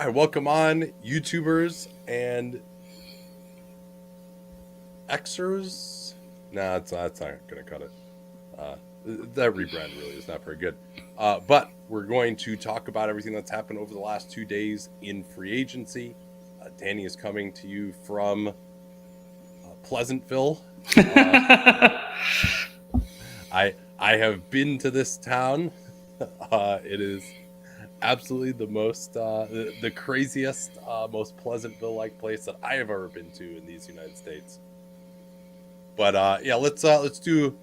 All right, welcome on, YouTubers and Xers. Nah, it's not going to cut it. That rebrand really is not very good. But we're going to talk about everything that's happened over the last 2 days in free agency. Danny is coming to you from Pleasantville. I have been to this town. It is absolutely the most the craziest, most Pleasantville-like place that I have ever been to in these United States. But yeah, let's do a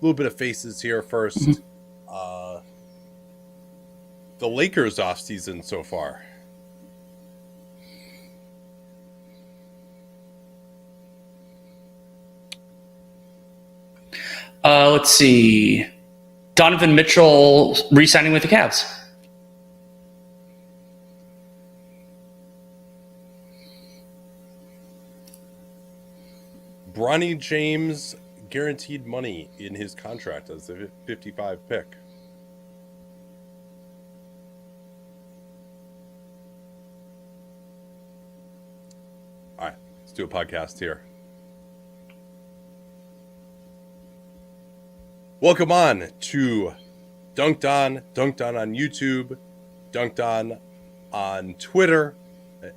little bit of faces here first. The Lakers offseason so far. Let's see. Donovan Mitchell re-signing with the Cavs. Bronny James guaranteed money in his contract as the 55 pick. All right, let's do a podcast here. Welcome on to Dunc'd On on YouTube, Dunc'd on Twitter,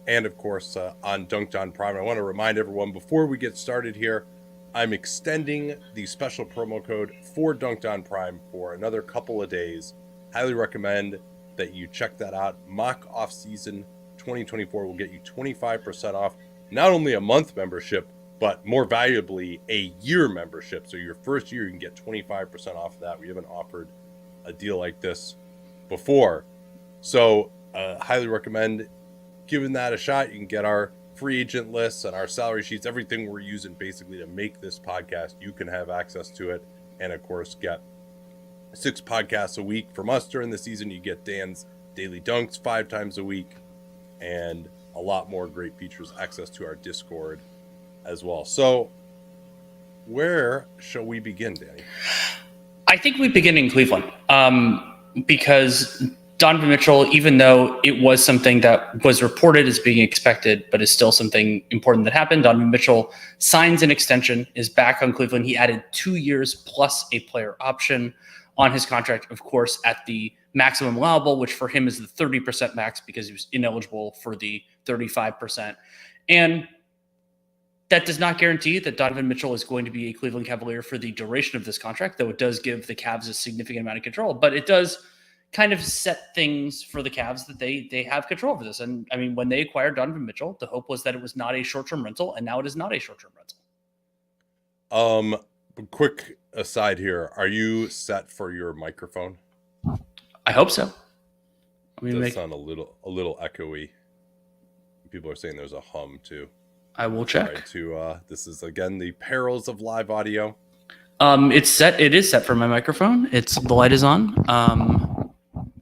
and of course on Dunc'd On Prime. I want to remind everyone before we get started here, I'm extending the special promo code for Dunc'd On Prime for another couple of days. Highly recommend that you check that out. Mock Offseason 2024 will get you 25% off, not only a month membership, but more valuably, a year membership. So your first year, you can get 25% off of that. We haven't offered a deal like this before. So highly recommend giving that a shot. You can get our free agent lists and our salary sheets, everything we're using basically to make this podcast. You can have access to it. And of course, get 6 podcasts a week from us during the season. You get Dan's Daily Dunks 5 times a week and a lot more great features, access to our Discord as well. So where shall we begin, Danny? I think we begin in Cleveland because Donovan Mitchell, even though it was something that was reported as being expected, but is still something important that happened, Donovan Mitchell signs an extension, is back on Cleveland. He added 2 years plus a player option on his contract, of course, at the maximum allowable, which for him is the 30% max because he was ineligible for the 35%. And that does not guarantee that Donovan Mitchell is going to be a Cleveland Cavalier for the duration of this contract, though it does give the Cavs a significant amount of control. But it does kind of set things for the Cavs that they have control over this. And I mean, when they acquired Donovan Mitchell, the hope was that it was not a short-term rental, and now it is not a short-term rental. Quick aside here. Are you set for your microphone? I hope so. I mean, it does sound a little echoey. People are saying there's a hum too. I will check. This is again the perils of live audio. It's set. It is set for my microphone. The light is on.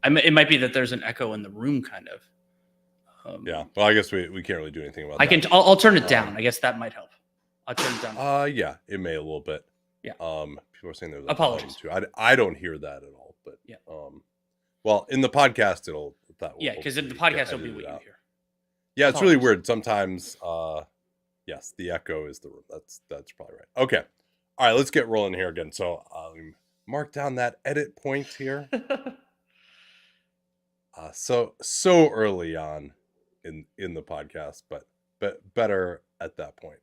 It might be that there's an echo in the room, kind of. Yeah. Well, I guess we can't really do anything about that. I'll turn it down. I guess that might help. I'll turn it down. Yeah, it may a little bit. Yeah. People are saying there's apologies too. I don't hear that at all. But yeah. Well, in the podcast because in the podcast it'll be what you hear. Yeah, it's really weird sometimes. Yes, the echo is the room. That's probably right. Okay. All right, let's get rolling here again. So mark down that edit point here. So early on in the podcast, but better at that point.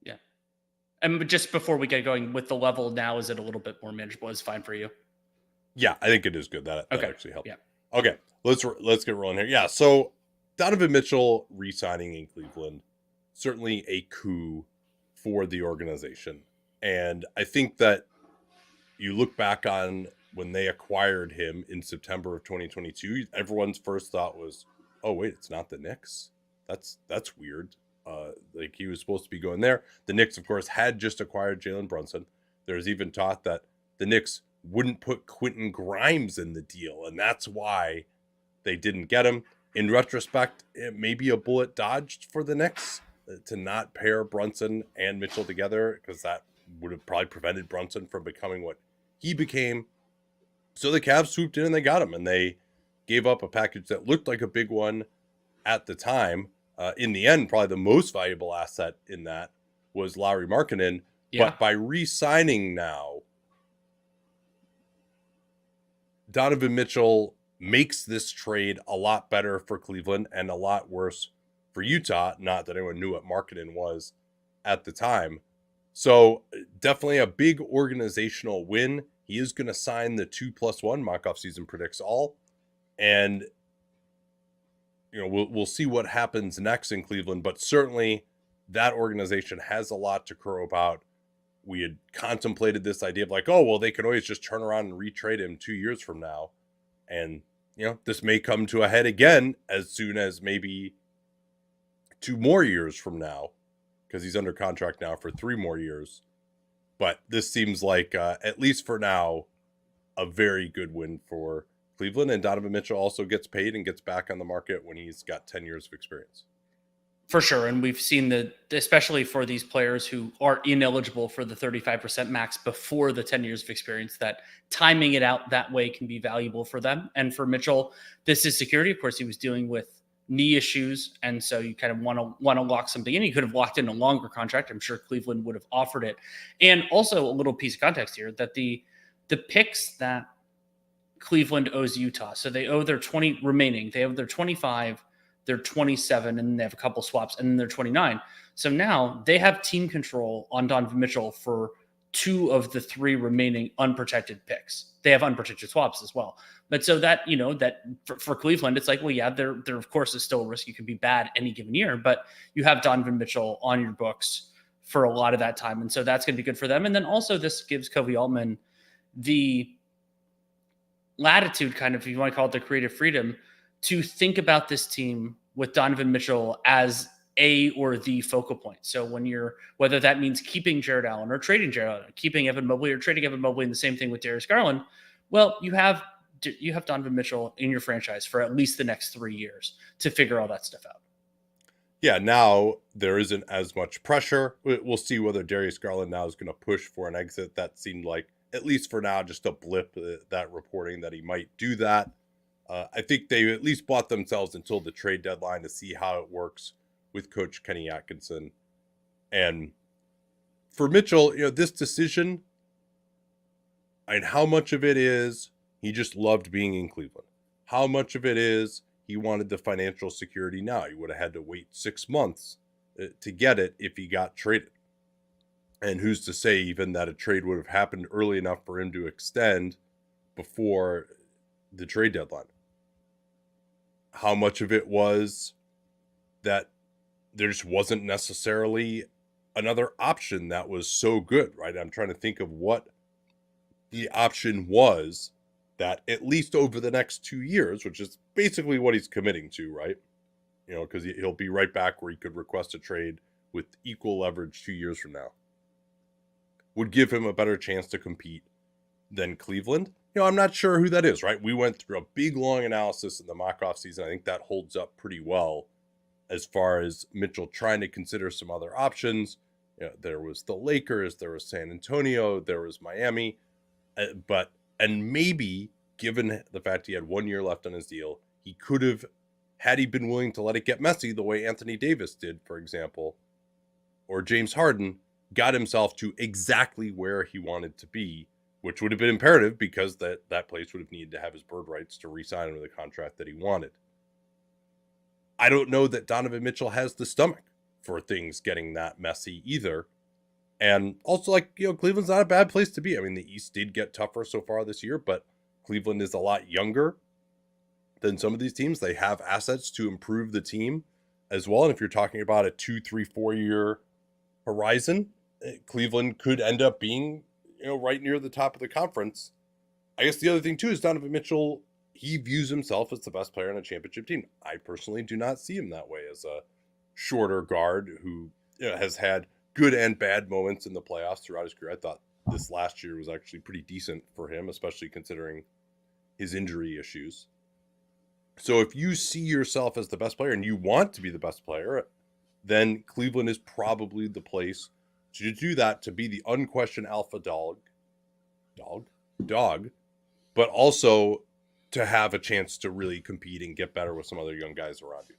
Yeah. And just before we get going with the level now, is it a little bit more manageable? Is fine for you? Yeah, I think it is good. That actually helps. Yeah. Okay, let's get rolling here. Yeah, so Donovan Mitchell re-signing in Cleveland, certainly a coup for the organization. And I think that you look back on when they acquired him in September of 2022, everyone's first thought was, oh, wait, it's not the Knicks? That's weird. Like he was supposed to be going there. The Knicks, of course, had just acquired Jalen Brunson. There's even talk that the Knicks wouldn't put Quentin Grimes in the deal, and that's why they didn't get him. In retrospect, it may be a bullet dodged for the Knicks to not pair Brunson and Mitchell together, because that would have probably prevented Brunson from becoming what he became. So the Cavs swooped in and they got him, and they gave up a package that looked like a big one at the time. In the end, probably the most valuable asset in that was Lauri Markkanen. Yeah. But by re-signing now, Donovan Mitchell makes this trade a lot better for Cleveland and a lot worse for Utah. Not that anyone knew what Markkanen was at the time. So definitely a big organizational win. He is going to sign the 2+1. Mock offseason predicts all. And, we'll see what happens next in Cleveland. But certainly that organization has a lot to crow about. We had contemplated this idea of like, oh, well, they could always just turn around and retrade him 2 years from now. And, this may come to a head again as soon as maybe 2 more years from now, because he's under contract now for 3 more years. But this seems like, at least for now, a very good win for Cleveland. And Donovan Mitchell also gets paid and gets back on the market when he's got 10 years of experience. For sure. And we've seen that, especially for these players who are ineligible for the 35% max before the 10 years of experience, that timing it out that way can be valuable for them. And for Mitchell, this is security. Of course, he was dealing with knee issues. And so you kind of want to lock something in. He could have locked in a longer contract. I'm sure Cleveland would have offered it. And also a little piece of context here that the picks that Cleveland owes Utah. So they owe their 20 remaining. They have their 25, they're 27, and then they have a couple swaps, and then they're 29. So now they have team control on Donovan Mitchell for 2 of the 3 remaining unprotected picks. They have unprotected swaps as well. But so that, that for Cleveland, it's like, well, yeah, there of course is still a risk. You can be bad any given year, but you have Donovan Mitchell on your books for a lot of that time. And so that's going to be good for them. And then also this gives Kobe Altman the latitude, kind of, if you want to call it the creative freedom, to think about this team with Donovan Mitchell as a or the focal point. So whether that means keeping Jared Allen or trading Jared Allen, keeping Evan Mobley or trading Evan Mobley, and the same thing with Darius Garland, well, you have Donovan Mitchell in your franchise for at least the next 3 years to figure all that stuff out. Yeah, now there isn't as much pressure. We'll see whether Darius Garland now is going to push for an exit. That seemed like, at least for now, just a blip, that reporting that he might do that. I think they at least bought themselves until the trade deadline to see how it works with Coach Kenny Atkinson. And for Mitchell, this decision, and how much of it is he just loved being in Cleveland. How much of it is he wanted the financial security now. He would have had to wait 6 months to get it if he got traded. And who's to say even that a trade would have happened early enough for him to extend before the trade deadline? How much of it was that there just wasn't necessarily another option that was so good, right? I'm trying to think of what the option was that at least over the next 2 years, which is basically what he's committing to, right? Because he'll be right back where he could request a trade with equal leverage 2 years from now, would give him a better chance to compete than Cleveland. I'm not sure who that is, right? We went through a big, long analysis in the mock off season. I think that holds up pretty well as far as Mitchell trying to consider some other options. There was the Lakers, there was San Antonio, there was Miami, and maybe given the fact he had 1 year left on his deal, he could have, had he been willing to let it get messy the way Anthony Davis did, for example, or James Harden, got himself to exactly where he wanted to be, which would have been imperative because that place would have needed to have his bird rights to re-sign under the contract that he wanted. I don't know that Donovan Mitchell has the stomach for things getting that messy either. And also, Cleveland's not a bad place to be. I mean, the East did get tougher so far this year, but Cleveland is a lot younger than some of these teams. They have assets to improve the team as well. And if you're talking about a 2, 3, 4 year horizon, Cleveland could end up being, right near the top of the conference. I guess the other thing too is Donovan Mitchell, he views himself as the best player on a championship team. I personally do not see him that way as a shorter guard who has had good and bad moments in the playoffs throughout his career. I thought this last year was actually pretty decent for him, especially considering his injury issues. So if you see yourself as the best player and you want to be the best player, then Cleveland is probably the place to do that, to be the unquestioned alpha dog, but also to have a chance to really compete and get better with some other young guys around you.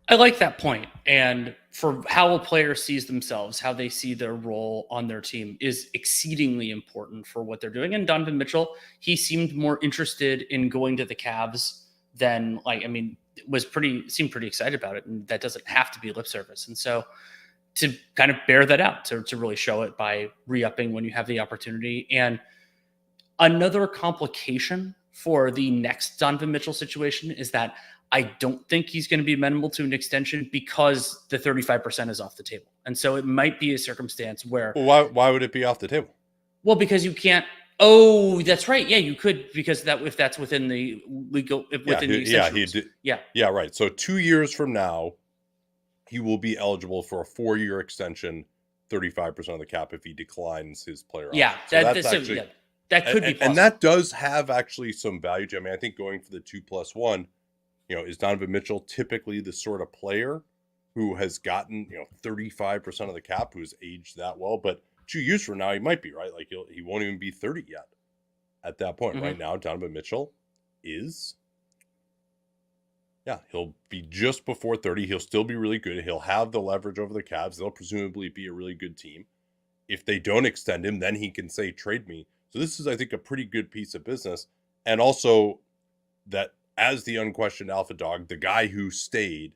I like that point. And for how a player sees themselves, how they see their role on their team is exceedingly important for what they're doing. And Donovan Mitchell, he seemed more interested in going to the Cavs than seemed pretty excited about it. And that doesn't have to be lip service. And so to kind of bear that out, to really show it by re-upping when you have the opportunity. And another complication for the next Donovan Mitchell situation is that I don't think he's going to be amenable to an extension because the 35% is off the table. And so it might be a circumstance where... Well, why would it be off the table? Well, because you can't... Oh, that's right. Yeah, you could, because if that's within the legal... within the extension. Yeah, right. So 2 years from now, he will be eligible for a 4-year extension, 35% of the cap if he declines his player option. Yeah, that could be possible. And that does have actually some value. I mean, I think going for the 2+1, is Donovan Mitchell typically the sort of player who has gotten, 35% of the cap, who's aged that well? But 2 years from now, he might be, right? Like he won't even be 30 yet at that point. Mm-hmm. Right now, Donovan Mitchell is, he'll be just before 30. He'll still be really good. He'll have the leverage over the Cavs. They'll presumably be a really good team. If they don't extend him, then he can say, trade me. So this is, I think, a pretty good piece of business. And also that as the unquestioned alpha dog, the guy who stayed,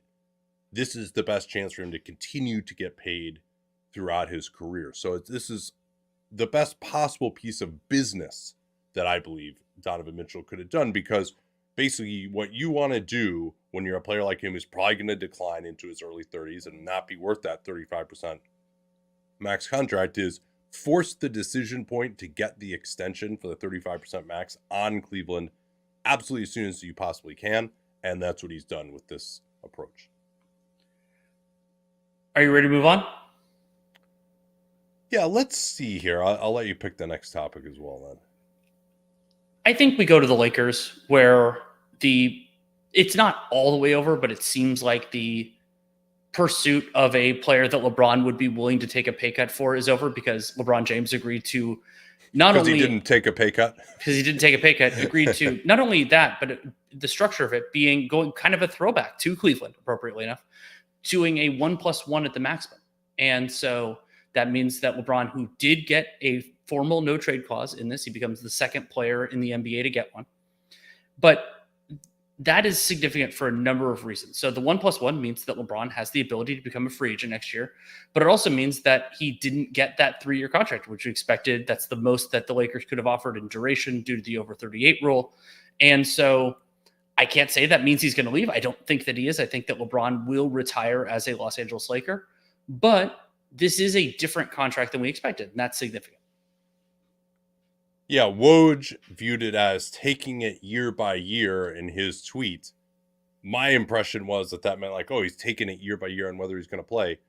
this is the best chance for him to continue to get paid throughout his career. So this is the best possible piece of business that I believe Donovan Mitchell could have done, because basically what you want to do when you're a player like him is probably going to decline into his early 30s and not be worth that 35% max contract is force the decision point to get the extension for the 35% max on Cleveland absolutely as soon as you possibly can. And that's what he's done with this approach. Are you ready to move on? Yeah, let's see here. I'll let you pick the next topic as well then. I think we go to the Lakers, where it's not all the way over, but it seems like the pursuit of a player that LeBron would be willing to take a pay cut for is over, because LeBron James agreed to because he didn't take a pay cut, agreed to not only that, but the structure of it going kind of a throwback to Cleveland, appropriately enough, doing a 1+1 at the maximum. And so that means that LeBron, who did get a formal no trade clause in this, he becomes the second player in the NBA to get one. But that is significant for a number of reasons. So the 1+1 means that LeBron has the ability to become a free agent next year, but it also means that he didn't get that 3-year contract, which we expected. That's the most that the Lakers could have offered in duration due to the over 38 rule. And so I can't say that means he's going to leave. I don't think that he is. I think that LeBron will retire as a Los Angeles Laker, but this is a different contract than we expected, and that's significant. Yeah, Woj viewed it as taking it year by year in his tweet. My impression was that meant like, he's taking it year by year on whether he's going to play.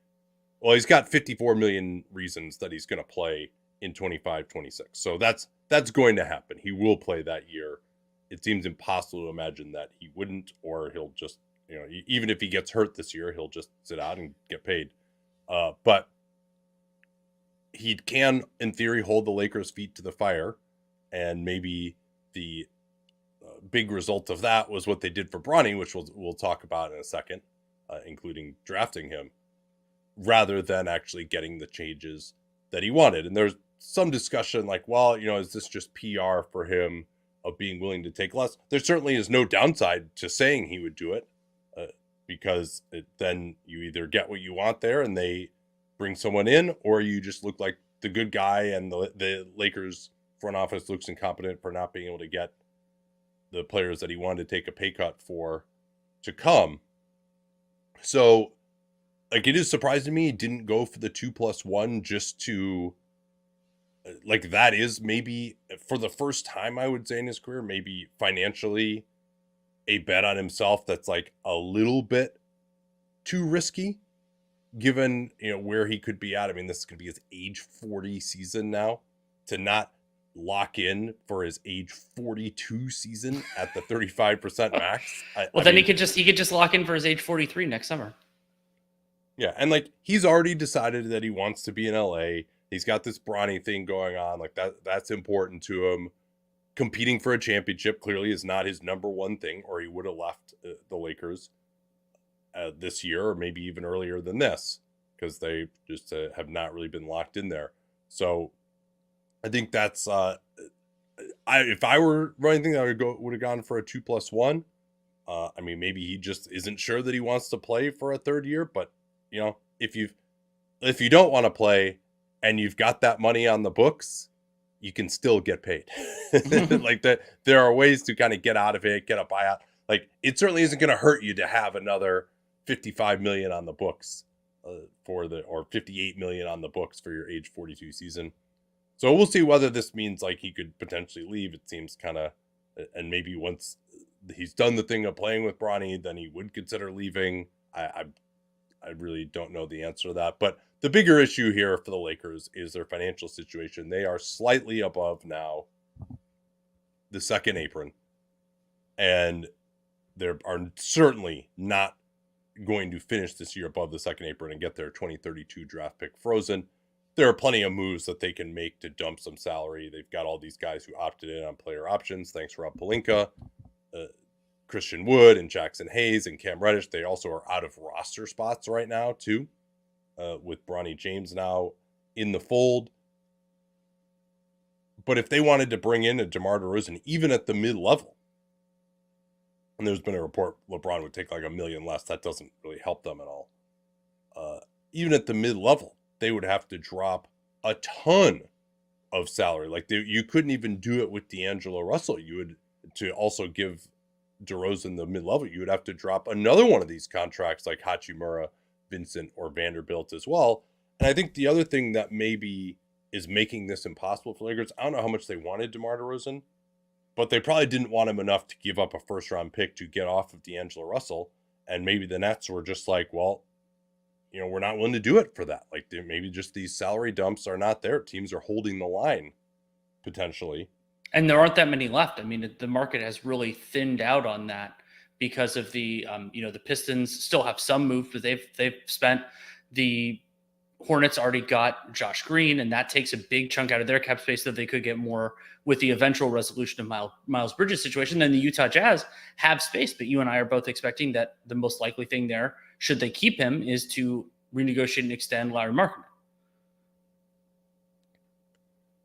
Well, he's got 54 million reasons that he's going to play in 25-26. So that's going to happen. He will play that year. It seems impossible to imagine that he wouldn't, or he'll just, even if he gets hurt this year, he'll just sit out and get paid. But he can, in theory, hold the Lakers' feet to the fire. And maybe the big result of that was what they did for Bronny, which we'll talk about in a second, including drafting him, rather than actually getting the changes that he wanted. And there's some discussion like, well, is this just PR for him of being willing to take less? There certainly is no downside to saying he would do it, because then you either get what you want there and they bring someone in, or you just look like the good guy and the Lakers front office looks incompetent for not being able to get the players that he wanted to take a pay cut for to come. So, like, it is surprising to me he didn't go for the 2+1 just to, like, that is maybe for the first time, I would say, in his career, maybe financially a bet on himself that's like a little bit too risky, given, where he could be at. I mean, this could be his age 40 season now, to not lock in for his age 42 season at the 35% max. He could just lock in for his age 43 next summer. Yeah, and like he's already decided that he wants to be in LA. He's got this Bronny thing going on, like that's important to him. Competing for a championship clearly is not his number one thing, or he would have left the Lakers. this year, or maybe even earlier than this, because they just have not really been locked in there. So I think that's if I were running things, I would have gone for a 2+1. I mean, maybe he just isn't sure that he wants to play for a third year, but you know, if you don't want to play and you've got that money on the books, you can still get paid. Like that, there are ways to kind of get out of it, get a buyout. Like it certainly isn't going to hurt you to have another $55 million on the books or $58 million on the books for your age 42 season. So we'll see whether this means like he could potentially leave. It seems kind of, and maybe once he's done the thing of playing with Bronny, then he would consider leaving. I really don't know the answer to that. But the bigger issue here for the Lakers is their financial situation. They are slightly above now the second apron, and they are certainly not going to finish this year above the second apron and get their 2032 draft pick frozen. There are plenty of moves that they can make to dump some salary. They've got all these guys who opted in on player options. Thanks, Rob Pelinka. Christian Wood and Jackson Hayes and Cam Reddish. They also are out of roster spots right now, too, with Bronny James now in the fold. But if they wanted to bring in a DeMar DeRozan, even at the mid-level, and there's been a report LeBron would take like $1 million less, that doesn't really help them at all. Even at the mid-level, they would have to drop a ton of salary. Like you couldn't even do it with D'Angelo Russell. You would, to also give DeRozan the mid-level, you would have to drop another one of these contracts like Hachimura, Vincent, or Vanderbilt as well. And I think the other thing that maybe is making this impossible for Lakers, I don't know how much they wanted DeMar DeRozan, but they probably didn't want him enough to give up a first-round pick to get off of D'Angelo Russell. And maybe the Nets were just like, well, you know, we're not willing to do it for that. Like maybe just these salary dumps are not there. Teams are holding the line potentially. And there aren't that many left. I mean, the market has really thinned out on that because of the, the Pistons still have some moves, but they've spent. The Hornets already got Josh Green, and that takes a big chunk out of their cap space that they could get more with the eventual resolution of Miles Bridges' situation. Then the Utah Jazz have space, but you and I are both expecting that the most likely thing there, should they keep him, is to renegotiate and extend Lauri Markkanen.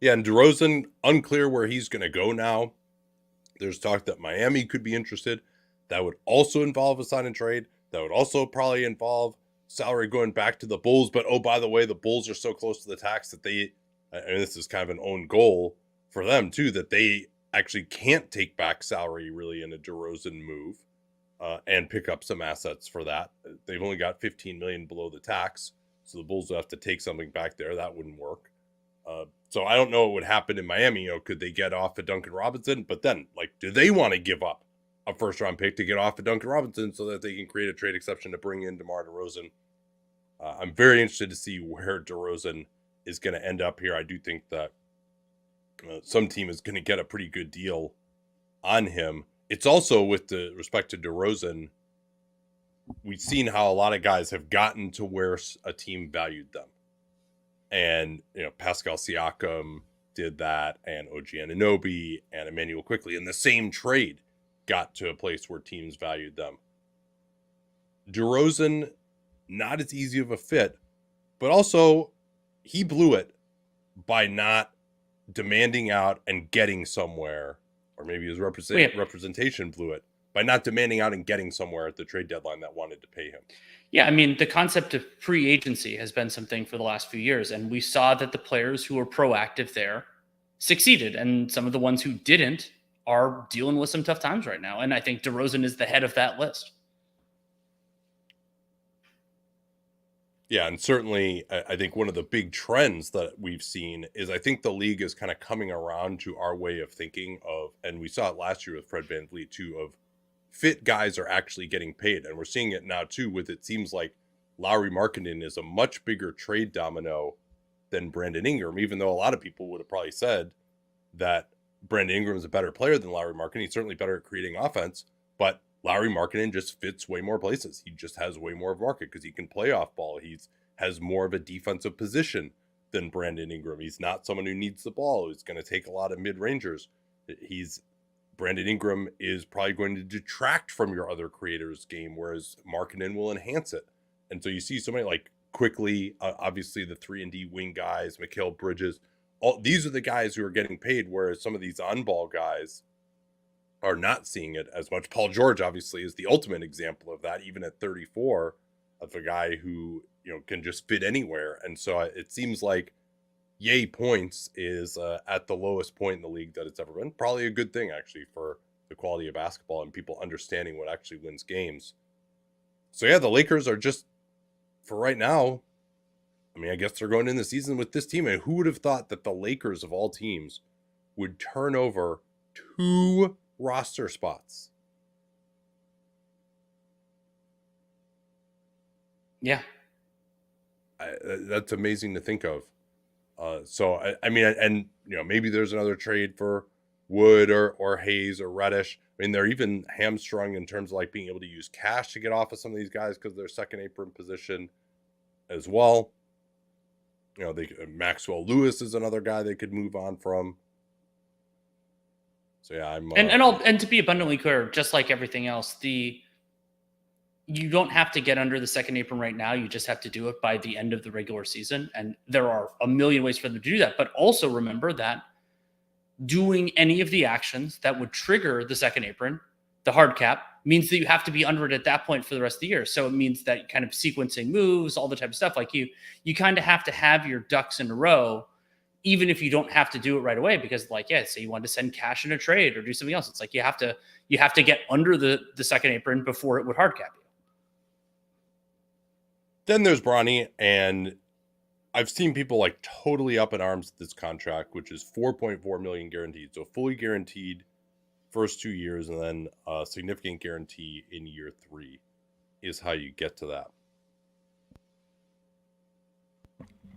Yeah, and DeRozan, unclear where he's going to go now. There's talk that Miami could be interested. That would also involve a sign and trade. That would also probably involve salary going back to the Bulls. But, oh, by the way, the Bulls are so close to the tax that this is kind of an own goal for them, too, that they actually can't take back salary really in a DeRozan move and pick up some assets for that. They've only got $15 million below the tax, so the Bulls will have to take something back there. That wouldn't work. So I don't know what would happen in Miami. You know, could they get off of Duncan Robinson? But then, like, do they want to give up a first-round pick to get off of Duncan Robinson so that they can create a trade exception to bring in DeMar DeRozan? I'm very interested to see where DeRozan is going to end up here. I do think that some team is going to get a pretty good deal on him. It's also, with the respect to DeRozan, we've seen how a lot of guys have gotten to where a team valued them. And, you know, Pascal Siakam did that, and OG Anunoby and Emmanuel Quickley in the same trade got to a place where teams valued them. DeRozan, not as easy of a fit, but also he blew it by not demanding out and getting somewhere, or maybe his representation blew it by not demanding out and getting somewhere at the trade deadline that wanted to pay him. Yeah, I mean, the concept of free agency has been something for the last few years, and we saw that the players who were proactive there succeeded, and some of the ones who didn't are dealing with some tough times right now, and I think DeRozan is the head of that list. Yeah, and certainly I think one of the big trends that we've seen is I think the league is kind of coming around to our way of thinking of, and we saw it last year with Fred VanVleet too, of fit guys are actually getting paid. And we're seeing it now too with, it seems like Lauri Markkanen is a much bigger trade domino than Brandon Ingram, even though a lot of people would have probably said that Brandon Ingram is a better player than Lauri Markkanen. He's certainly better at creating offense, but Lauri Markkanen just fits way more places. He just has way more of a market because he can play off ball. Has more of a defensive position than Brandon Ingram. He's not someone who needs the ball. He's going to take a lot of mid-rangers. He's Brandon Ingram is probably going to detract from your other creators' game, whereas Markkanen will enhance it. And so you see so many, like, quickly, obviously the 3-and-D wing guys, Mikal Bridges, all these are the guys who are getting paid, whereas some of these on-ball guys are not seeing it as much. Paul George, obviously, is the ultimate example of that, even at 34, of a guy who, can just fit anywhere. And so it seems like yay points is at the lowest point in the league that it's ever been. Probably a good thing, actually, for the quality of basketball and people understanding what actually wins games. So, yeah, the Lakers are just, for right now, I mean, I guess they're going in the season with this team. And who would have thought that the Lakers, of all teams, would turn over 2 roster spots? Yeah. That's amazing to think of. So I mean, and maybe there's another trade for Wood or Hayes or Reddish. I mean, they're even hamstrung in terms of like being able to use cash to get off of some of these guys because they're second apron position as well. Maxwell Lewis is another guy they could move on from. So yeah, and to be abundantly clear, just like everything else, you don't have to get under the second apron right now. You just have to do it by the end of the regular season. And there are a million ways for them to do that. But also remember that doing any of the actions that would trigger the second apron, the hard cap, means that you have to be under it at that point for the rest of the year. So it means that kind of sequencing moves, all the type of stuff, like you kind of have to have your ducks in a row, even if you don't have to do it right away, because say you want to send cash in a trade or do something else. It's like you have to get under the second apron before it would hard cap you. Then there's Bronny, and I've seen people like totally up in arms with this contract, which is $4.4 million guaranteed. So fully guaranteed first 2 years, and then a significant guarantee in year 3 is how you get to that.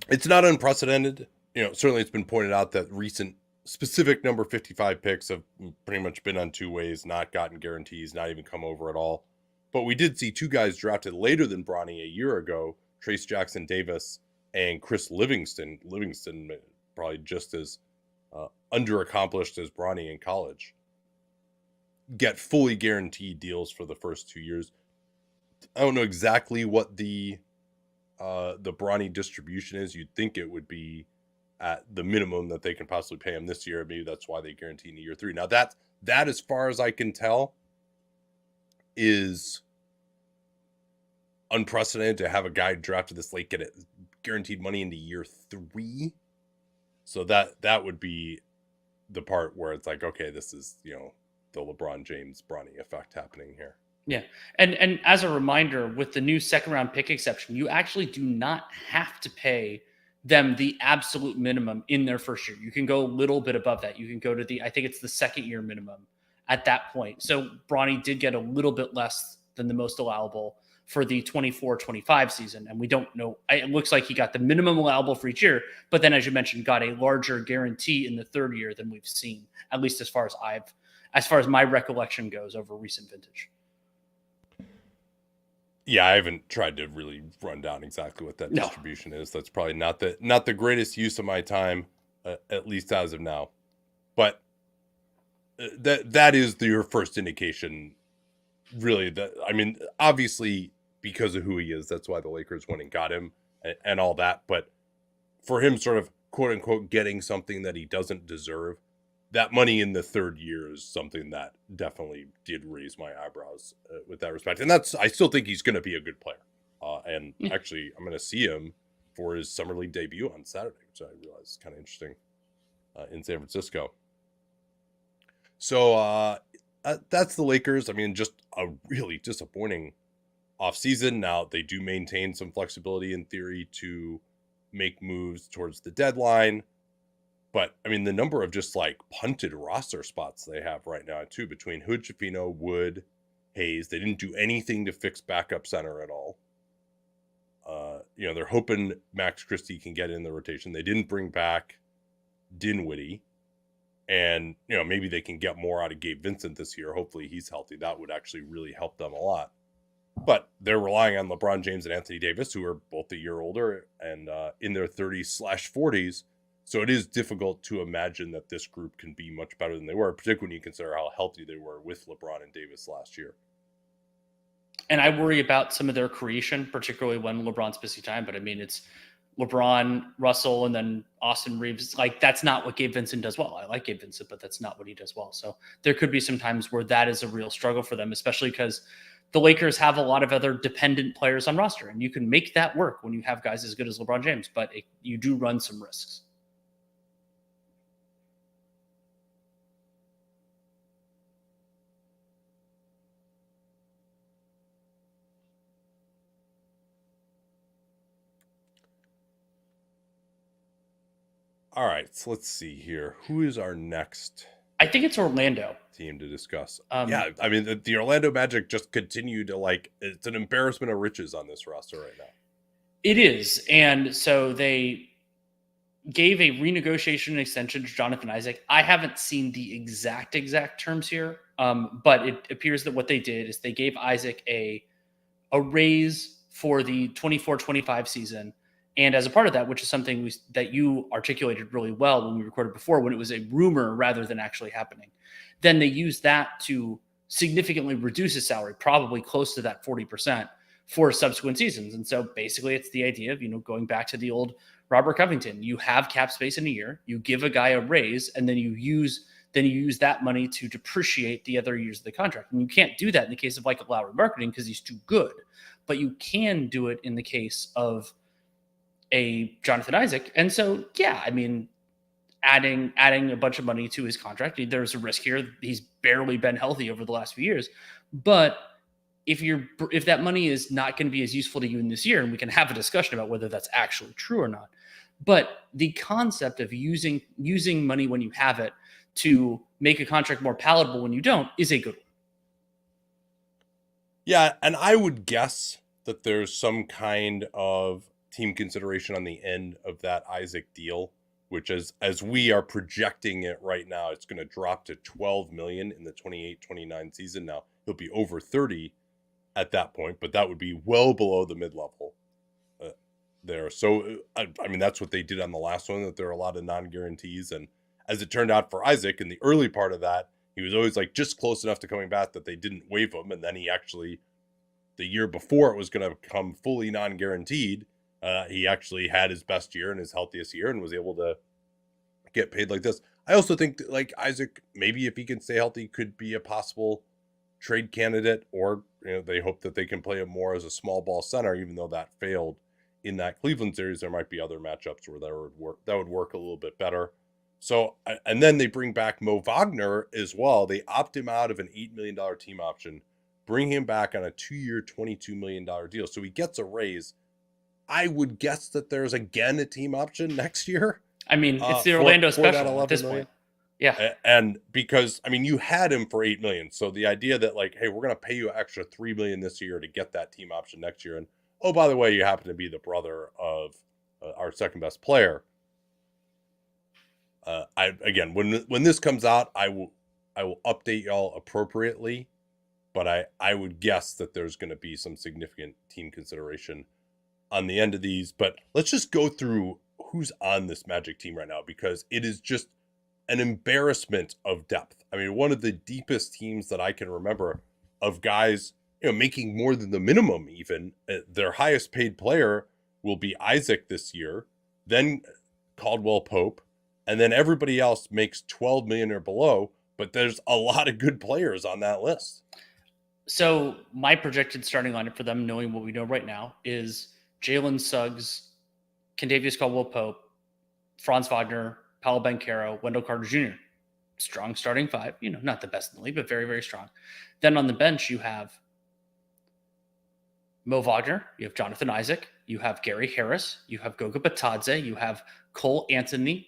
It's not unprecedented. Certainly it's been pointed out that recent specific number 55 picks have pretty much been on 2 ways, not gotten guarantees, not even come over at all. But we did see 2 guys drafted later than Bronny a year ago, Trace Jackson Davis and Chris Livingston. Livingston probably just as underaccomplished as Bronny in college. Get fully guaranteed deals for the first 2 years. I don't know exactly what the Bronny distribution is. You'd think it would be at the minimum that they can possibly pay him this year. Maybe that's why they guarantee in year 3. Now that as far as I can tell, is unprecedented to have a guy drafted this late get it guaranteed money into year 3. So that would be the part where it's like, okay, this is the LeBron James Bronny effect happening here. Yeah. And as a reminder, with the new second round pick exception, you actually do not have to pay them the absolute minimum in their first year. You can go a little bit above that. You can go to I think it's the second year minimum at that point. So Bronny did get a little bit less than the most allowable for the 24-25 season. And we don't know. It looks like he got the minimum allowable for each year, but then, as you mentioned, got a larger guarantee in the third year than we've seen, at least as far as my recollection goes over recent vintage. Yeah, I haven't tried to really run down exactly what that distribution is. That's probably not the greatest use of my time, at least as of now. But that is your first indication, really. That, I mean, obviously because of who he is, that's why the Lakers went and got him and all that. But for him, sort of quote unquote getting something that he doesn't deserve, that money in the third year is something that definitely did raise my eyebrows with that respect. And I still think he's going to be a good player. Actually, I'm going to see him for his Summer League debut on Saturday, which I realize is kind of interesting, in San Francisco. So that's the Lakers. I mean, just a really disappointing offseason. Now, they do maintain some flexibility in theory to make moves towards the deadline. But, I mean, the number of just, like, punted roster spots they have right now, too, between Hood, Schifino, Wood, Hayes. They didn't do anything to fix backup center at all. They're hoping Max Christie can get in the rotation. They didn't bring back Dinwiddie. And, maybe they can get more out of Gabe Vincent this year. Hopefully he's healthy. That would actually really help them a lot. But they're relying on LeBron James and Anthony Davis, who are both a year older and in their 30s/40s, So it is difficult to imagine that this group can be much better than they were, particularly when you consider how healthy they were with LeBron and Davis last year. And I worry about some of their creation, particularly when LeBron's missing time. But I mean, it's LeBron, Russell, and then Austin Reeves. Like, that's not what Gabe Vincent does well. I like Gabe Vincent, but that's not what he does well. So there could be some times where that is a real struggle for them, especially because the Lakers have a lot of other dependent players on roster. And you can make that work when you have guys as good as LeBron James, but you do run some risks. All right, so let's see here. Who is our next I think it's Orlando team to discuss? Yeah, I mean, the Orlando Magic just continue to, like, it's an embarrassment of riches on this roster right now. It is. And so they gave a renegotiation extension to Jonathan Isaac. I haven't seen the exact terms here, but it appears that what they did is they gave Isaac a raise for the 24-25 season. And as a part of that, which is something that you articulated really well when we recorded before, when it was a rumor rather than actually happening, then they used that to significantly reduce his salary, probably close to that 40% for subsequent seasons. And so basically it's the idea of, going back to the old Robert Covington. You have cap space in a year, you give a guy a raise, and then you use that money to depreciate the other years of the contract. And you can't do that in the case of like a Lowry Marketing because he's too good, but you can do it in the case of a Jonathan Isaac. And so, yeah, I mean, adding a bunch of money to his contract, there's a risk here. He's barely been healthy over the last few years, but if that money is not going to be as useful to you in this year, and we can have a discussion about whether that's actually true or not, but the concept of using money when you have it to make a contract more palatable when you don't is a good one. Yeah, and I would guess that there's some kind of team consideration on the end of that Isaac deal, which as we are projecting it right now, it's going to drop to $12 million in the 28-29 season. Now he'll be over 30 at that point, but that would be well below the mid-level there. So I mean, that's what they did on the last one, that there are a lot of non-guarantees. And as it turned out for Isaac, in the early part of that, he was always like just close enough to coming back that they didn't waive him. And then he actually, the year before it was going to become fully non-guaranteed, he actually had his best year and his healthiest year and was able to get paid like this. I also think that, like, Isaac, maybe if he can stay healthy, could be a possible trade candidate, or they hope that they can play him more as a small ball center, even though that failed in that Cleveland series. There might be other matchups where that would work a little bit better. So, and then they bring back Mo Wagner as well. They opt him out of an $8 million team option, bring him back on a 2-year, $22 million deal. So he gets a raise. I would guess that there's again a team option next year. I mean, it's the Orlando special at this point. Yeah. And because, I mean, you had him for $8 million. So the idea that, like, hey, we're going to pay you an extra $3 million this year to get that team option next year. And, oh, by the way, you happen to be the brother of our second best player. When this comes out, I will update y'all appropriately, but I would guess that there's going to be some significant team consideration on the end of these. But let's just go through who's on this Magic team right now, because it is just an embarrassment of depth. I mean, one of the deepest teams that I can remember of guys, making more than the minimum even. Their highest paid player will be Isaac this year, then Caldwell Pope, and then everybody else makes $12 million or below, but there's a lot of good players on that list. So my projected starting lineup for them, knowing what we know right now, is Jalen Suggs, Kentavious Caldwell-Pope, Franz Wagner, Paolo Banchero, Wendell Carter Jr. Strong starting five. Not the best in the league, but very, very strong. Then on the bench, you have Mo Wagner, you have Jonathan Isaac, you have Gary Harris, you have Goga Batadze, you have Cole Anthony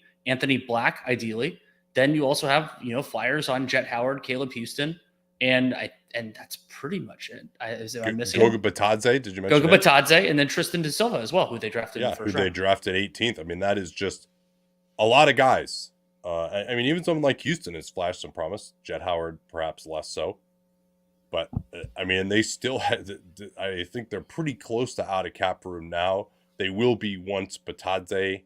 Black, ideally. Then you also have, flyers on Jet Howard, Caleb Houston, and that's pretty much it. I'm missing Goga Batadze, did you mention Goga Batadze, and then Tristan Da Silva as well, who they drafted in the first round. They drafted 18th. I mean, that is just a lot of guys. I mean, even someone like Houston has flashed some promise. Jet Howard, perhaps less so. But, I mean, they still have, I think they're pretty close to out of cap room now. They will be once Batadze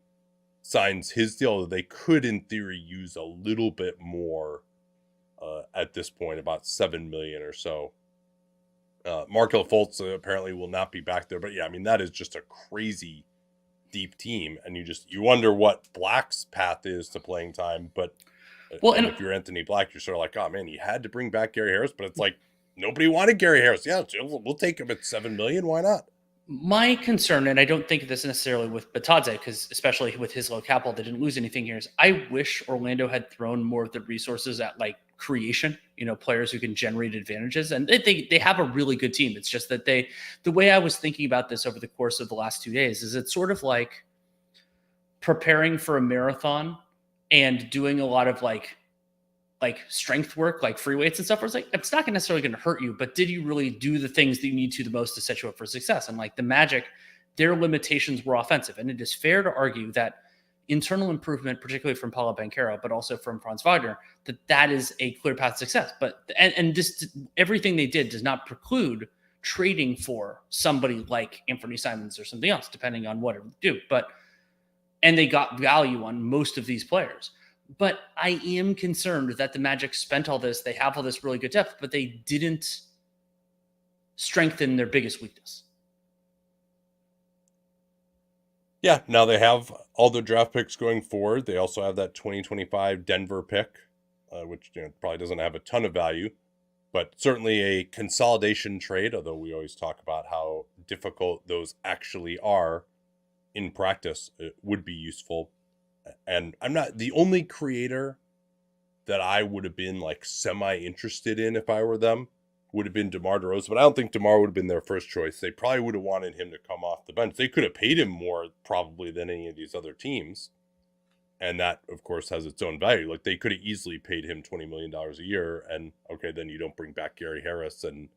signs his deal, they could, in theory, use a little bit more at this point, about $7 million or so. Markelle Fultz apparently will not be back there, but yeah, I mean, that is just a crazy deep team, and you wonder what Black's path is to playing time. But and if you're Anthony Black, you're sort of like, oh man, you had to bring back Gary Harris, but it's like nobody wanted Gary Harris. Yeah, we'll take him at $7 million. Why not? My concern, and I don't think this necessarily with Batadze, because especially with his low capital, they didn't lose anything here, is I wish Orlando had thrown more of the resources at like creation, players who can generate advantages. And they have a really good team. It's just that the way I was thinking about this over the course of the last 2 days is it's sort of like preparing for a marathon and doing a lot of like strength work, like free weights and stuff, where it's like, it's not necessarily going to hurt you, but did you really do the things that you need to the most to set you up for success? And like the Magic, their limitations were offensive. And it is fair to argue that internal improvement, particularly from Paulo Banchero, but also from Franz Wagner, that is a clear path to success. But, and just everything they did does not preclude trading for somebody like Anthony Simons or something else, depending on what it would do. And they got value on most of these players. But I am concerned that the Magic spent all this. They have all this really good depth, but they didn't strengthen their biggest weakness. Yeah, now they have all their draft picks going forward. They also have that 2025 Denver pick, which probably doesn't have a ton of value, but certainly a consolidation trade, although we always talk about how difficult those actually are in practice. It would be useful. And I'm not the only creator that I would have been like semi-interested in if I were them would have been DeMar DeRozan, but I don't think DeMar would have been their first choice. They probably would have wanted him to come off the bench. They could have paid him more probably than any of these other teams. And that, of course, has its own value. Like they could have easily paid him $20 million a year. And okay, then you don't bring back Gary Harris and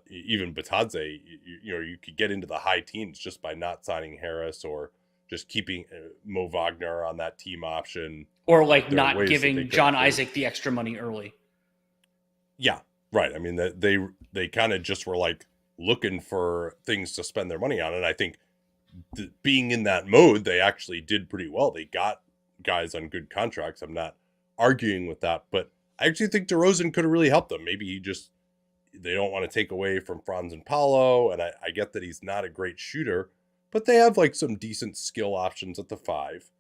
even Batadze. You could get into the high teens just by not signing Harris or just keeping Mo Wagner on that team option. Or like not giving John Isaac the extra money early. Yeah, right. I mean, they kind of just were like looking for things to spend their money on. And I think being in that mode, they actually did pretty well. They got guys on good contracts. I'm not arguing with that. But I actually think DeRozan could have really helped them. Maybe they don't want to take away from Franz and Paolo. And I get that he's not a great shooter. But they have like some decent skill options at the 5.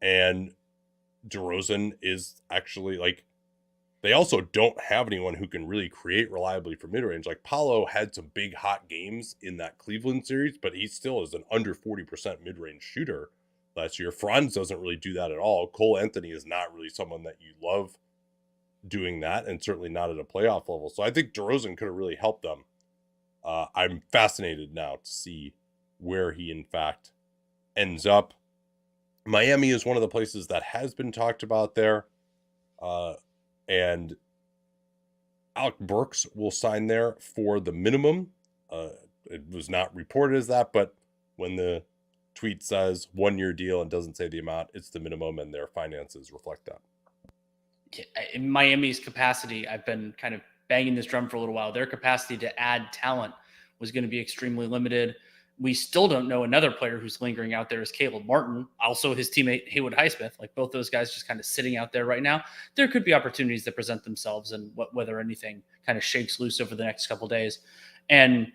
And DeRozan is actually like, they also don't have anyone who can really create reliably for mid-range. Like Paolo had some big hot games in that Cleveland series, but he still is an under 40% mid-range shooter last year. Franz doesn't really do that at all. Cole Anthony is not really someone that you love doing that, and certainly not at a playoff level. So I think DeRozan could have really helped them. I'm fascinated now to see where he in fact ends up. Miami is one of the places that has been talked about there. And Alec Burks will sign there for the minimum. It was not reported as that, but when the tweet says 1-year deal and doesn't say the amount, it's the minimum, and their finances reflect that. In Miami's capacity, I've been kind of banging this drum for a little while. Their capacity to add talent was going to be extremely limited. We still don't know another player who's lingering out there is Caleb Martin, also his teammate Haywood Highsmith. Like both those guys just kind of sitting out there right now. There could be opportunities that present themselves, and whether anything kind of shakes loose over the next couple of days. And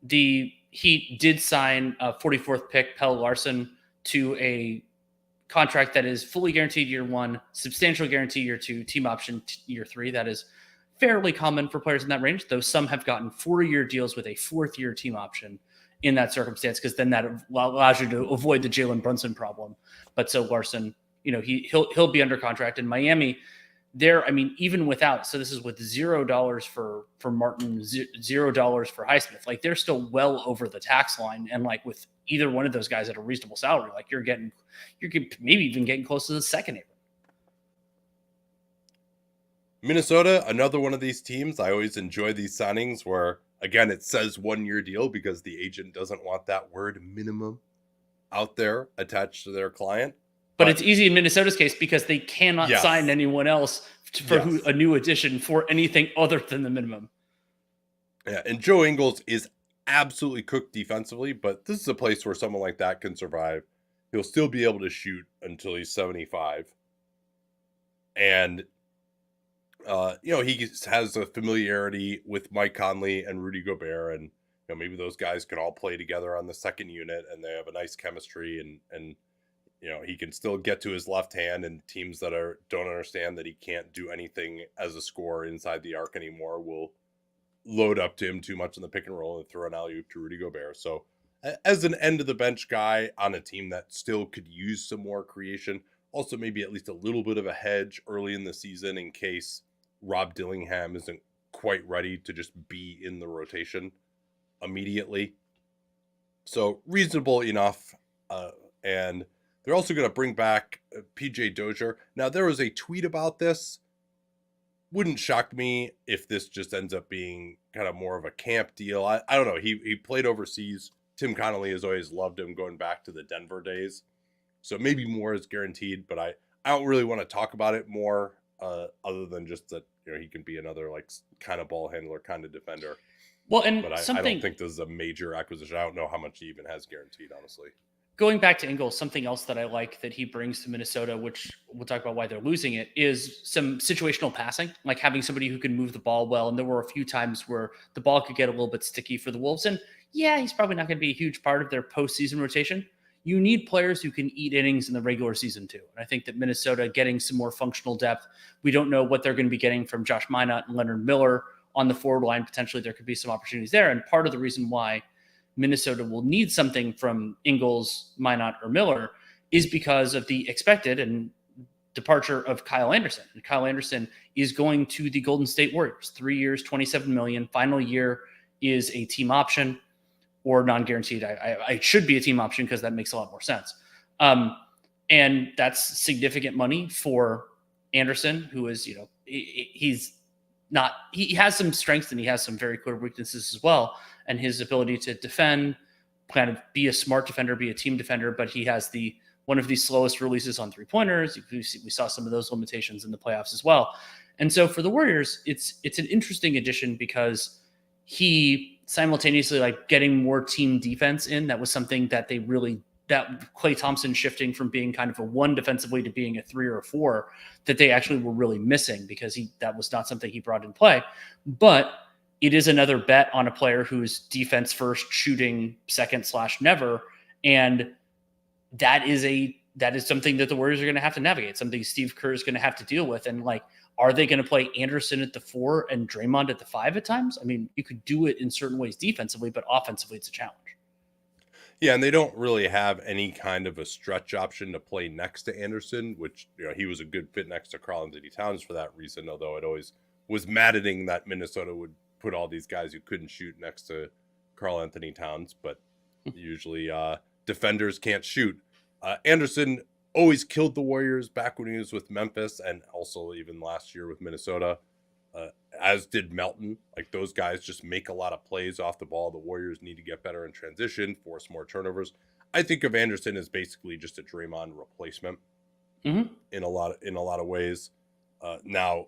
the Heat did sign a 44th pick, Pelle Larsson, to a contract that is fully guaranteed year 1, substantial guarantee year 2, team option year 3. That is fairly common for players in that range, though some have gotten 4-year deals with a 4th-year team option in that circumstance, because then that allows you to avoid the Jalen Brunson problem. But so Larsson, he'll be under contract in Miami. There, I mean, even without, so this is with $0 for Martin, $0 for Highsmith. Like they're still well over the tax line, and like with either one of those guys at a reasonable salary, like you're maybe even getting close to the second apron. Minnesota, another one of these teams. I always enjoy these signings where, again, it says 1-year deal because the agent doesn't want that word minimum out there attached to their client. But it's easy in Minnesota's case because they cannot sign anyone else for a new addition for anything other than the minimum. Yeah, and Joe Ingles is absolutely cooked defensively, but this is a place where someone like that can survive. He'll still be able to shoot until he's 75. And, he has a familiarity with Mike Conley and Rudy Gobert. And, maybe those guys can all play together on the second unit and they have a nice chemistry. And he can still get to his left hand, and teams that don't understand that he can't do anything as a scorer inside the arc anymore will load up to him too much in the pick and roll and throw an alley-oop to Rudy Gobert. So as an end of the bench guy on a team that still could use some more creation, also maybe at least a little bit of a hedge early in the season in case Rob Dillingham isn't quite ready to just be in the rotation immediately. So reasonable enough. And they're also going to bring back PJ Dozier. Now, there was a tweet about this. Wouldn't shock me if this just ends up being kind of more of a camp deal. I don't know. He played overseas. Tim Connolly has always loved him going back to the Denver days. So maybe more is guaranteed, but I don't really want to talk about it more other than just that he can be another kind of ball handler, kind of defender. Well, and but I don't think this is a major acquisition. I don't know how much he even has guaranteed, honestly. Going back to Ingles, something else that I like that he brings to Minnesota, which we'll talk about why they're losing it, is some situational passing, like having somebody who can move the ball well. And there were a few times where the ball could get a little bit sticky for the Wolves. And yeah, he's probably not going to be a huge part of their postseason rotation. You need players who can eat innings in the regular season too. And I think that Minnesota getting some more functional depth. We don't know what they're going to be getting from Josh Minott and Leonard Miller on the forward line. Potentially there could be some opportunities there. And part of the reason why Minnesota will need something from Ingles, Minott, or Miller is because of the expected and departure of Kyle Anderson. And Kyle Anderson is going to the Golden State Warriors. 3 years, $27 million. Final year is a team option or non-guaranteed. I should be a team option because that makes a lot more sense. And that's significant money for Anderson, who is, he has some strengths and he has some very clear weaknesses as well. And his ability to defend, kind of be a smart defender, be a team defender, but he has one of the slowest releases on 3-pointers. We saw some of those limitations in the playoffs as well. And so for the Warriors, it's an interesting addition because he simultaneously getting more team defense in. That was something that that Klay Thompson shifting from being kind of a 1 defensively to being a 3 or a 4 that they actually were really missing because that was not something he brought in play. But it is another bet on a player who's defense first, shooting second / never. And that is something that the Warriors are going to have to navigate, something Steve Kerr is going to have to deal with. And are they going to play Anderson at the 4 and Draymond at the 5 at times? I mean, you could do it in certain ways defensively, but offensively it's a challenge. Yeah, and they don't really have any kind of a stretch option to play next to Anderson, which, he was a good fit next to Karl-Anthony Towns for that reason, although it always was maddening that Minnesota would put all these guys who couldn't shoot next to Karl-Anthony Towns, but usually defenders can't shoot. Anderson always killed the Warriors back when he was with Memphis and also even last year with Minnesota, as did Melton. Those guys just make a lot of plays off the ball. The Warriors need to get better in transition, force more turnovers. I think of Anderson as basically just a Draymond replacement in a lot of ways. Now,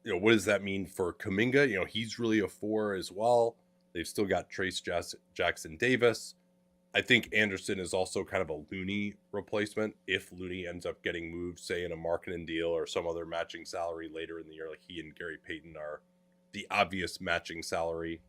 what does that mean for Kuminga? He's really a 4 as well. They've still got Trace Jackson Davis. I think Anderson is also kind of a Looney replacement if Looney ends up getting moved, say, in a marketing deal or some other matching salary later in the year. He and Gary Payton are the obvious matching salary.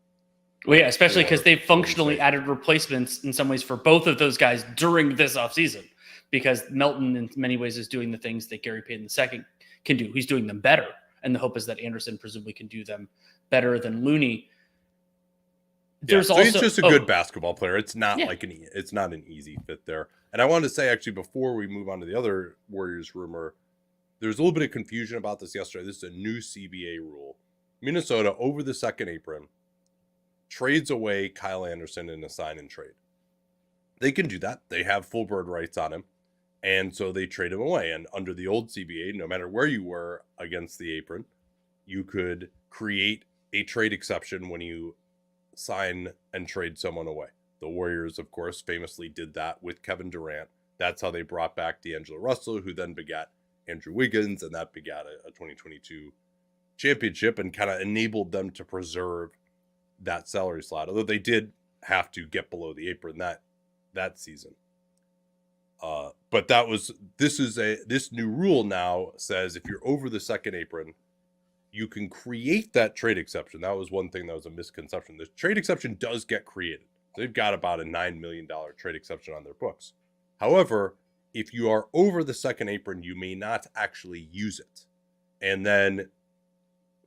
Well, yeah, especially because they've functionally added replacements in some ways for both of those guys during this offseason, because Melton in many ways is doing the things that Gary Payton II can do. He's doing them better. And the hope is that Anderson presumably can do them better than Looney. There's also, he's just a good basketball player. It's not it's not an easy fit there. And I wanted to say, actually, before we move on to the other Warriors rumor, there's a little bit of confusion about this yesterday. This is a new CBA rule. Minnesota, over the second apron, trades away Kyle Anderson in a sign and trade. They can do that. They have full bird rights on him. And so they trade him away. And under the old CBA, no matter where you were against the apron, you could create a trade exception when you sign and trade someone away. The Warriors, of course, famously did that with Kevin Durant. That's how they brought back D'Angelo Russell, who then begat Andrew Wiggins, and that begat a 2022 championship and kind of enabled them to preserve that salary slot, although they did have to get below the apron that season. But this new rule now says if you're over the second apron, you can create that trade exception. That was one thing that was a misconception. The trade exception does get created. They've got about a $9 million trade exception on their books. However, if you are over the second apron, you may not actually use it. And then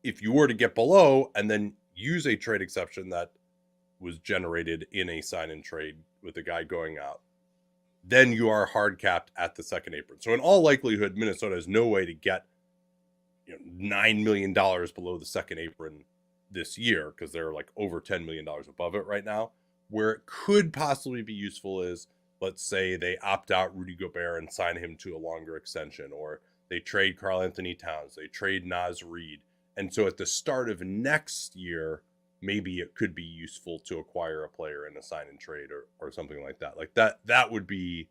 if you were to get below and then use a trade exception that was generated in a sign and trade with a guy going out, then you are hard capped at the second apron. So in all likelihood, Minnesota has no way to get $9 million below the second apron this year because they're like over $10 million above it right now. Where it could possibly be useful is, let's say they opt out Rudy Gobert and sign him to a longer extension, or they trade Karl Anthony Towns, they trade Naz Reid. And so at the start of next year, maybe it could be useful to acquire a player in a sign and trade or something like that. Like that would be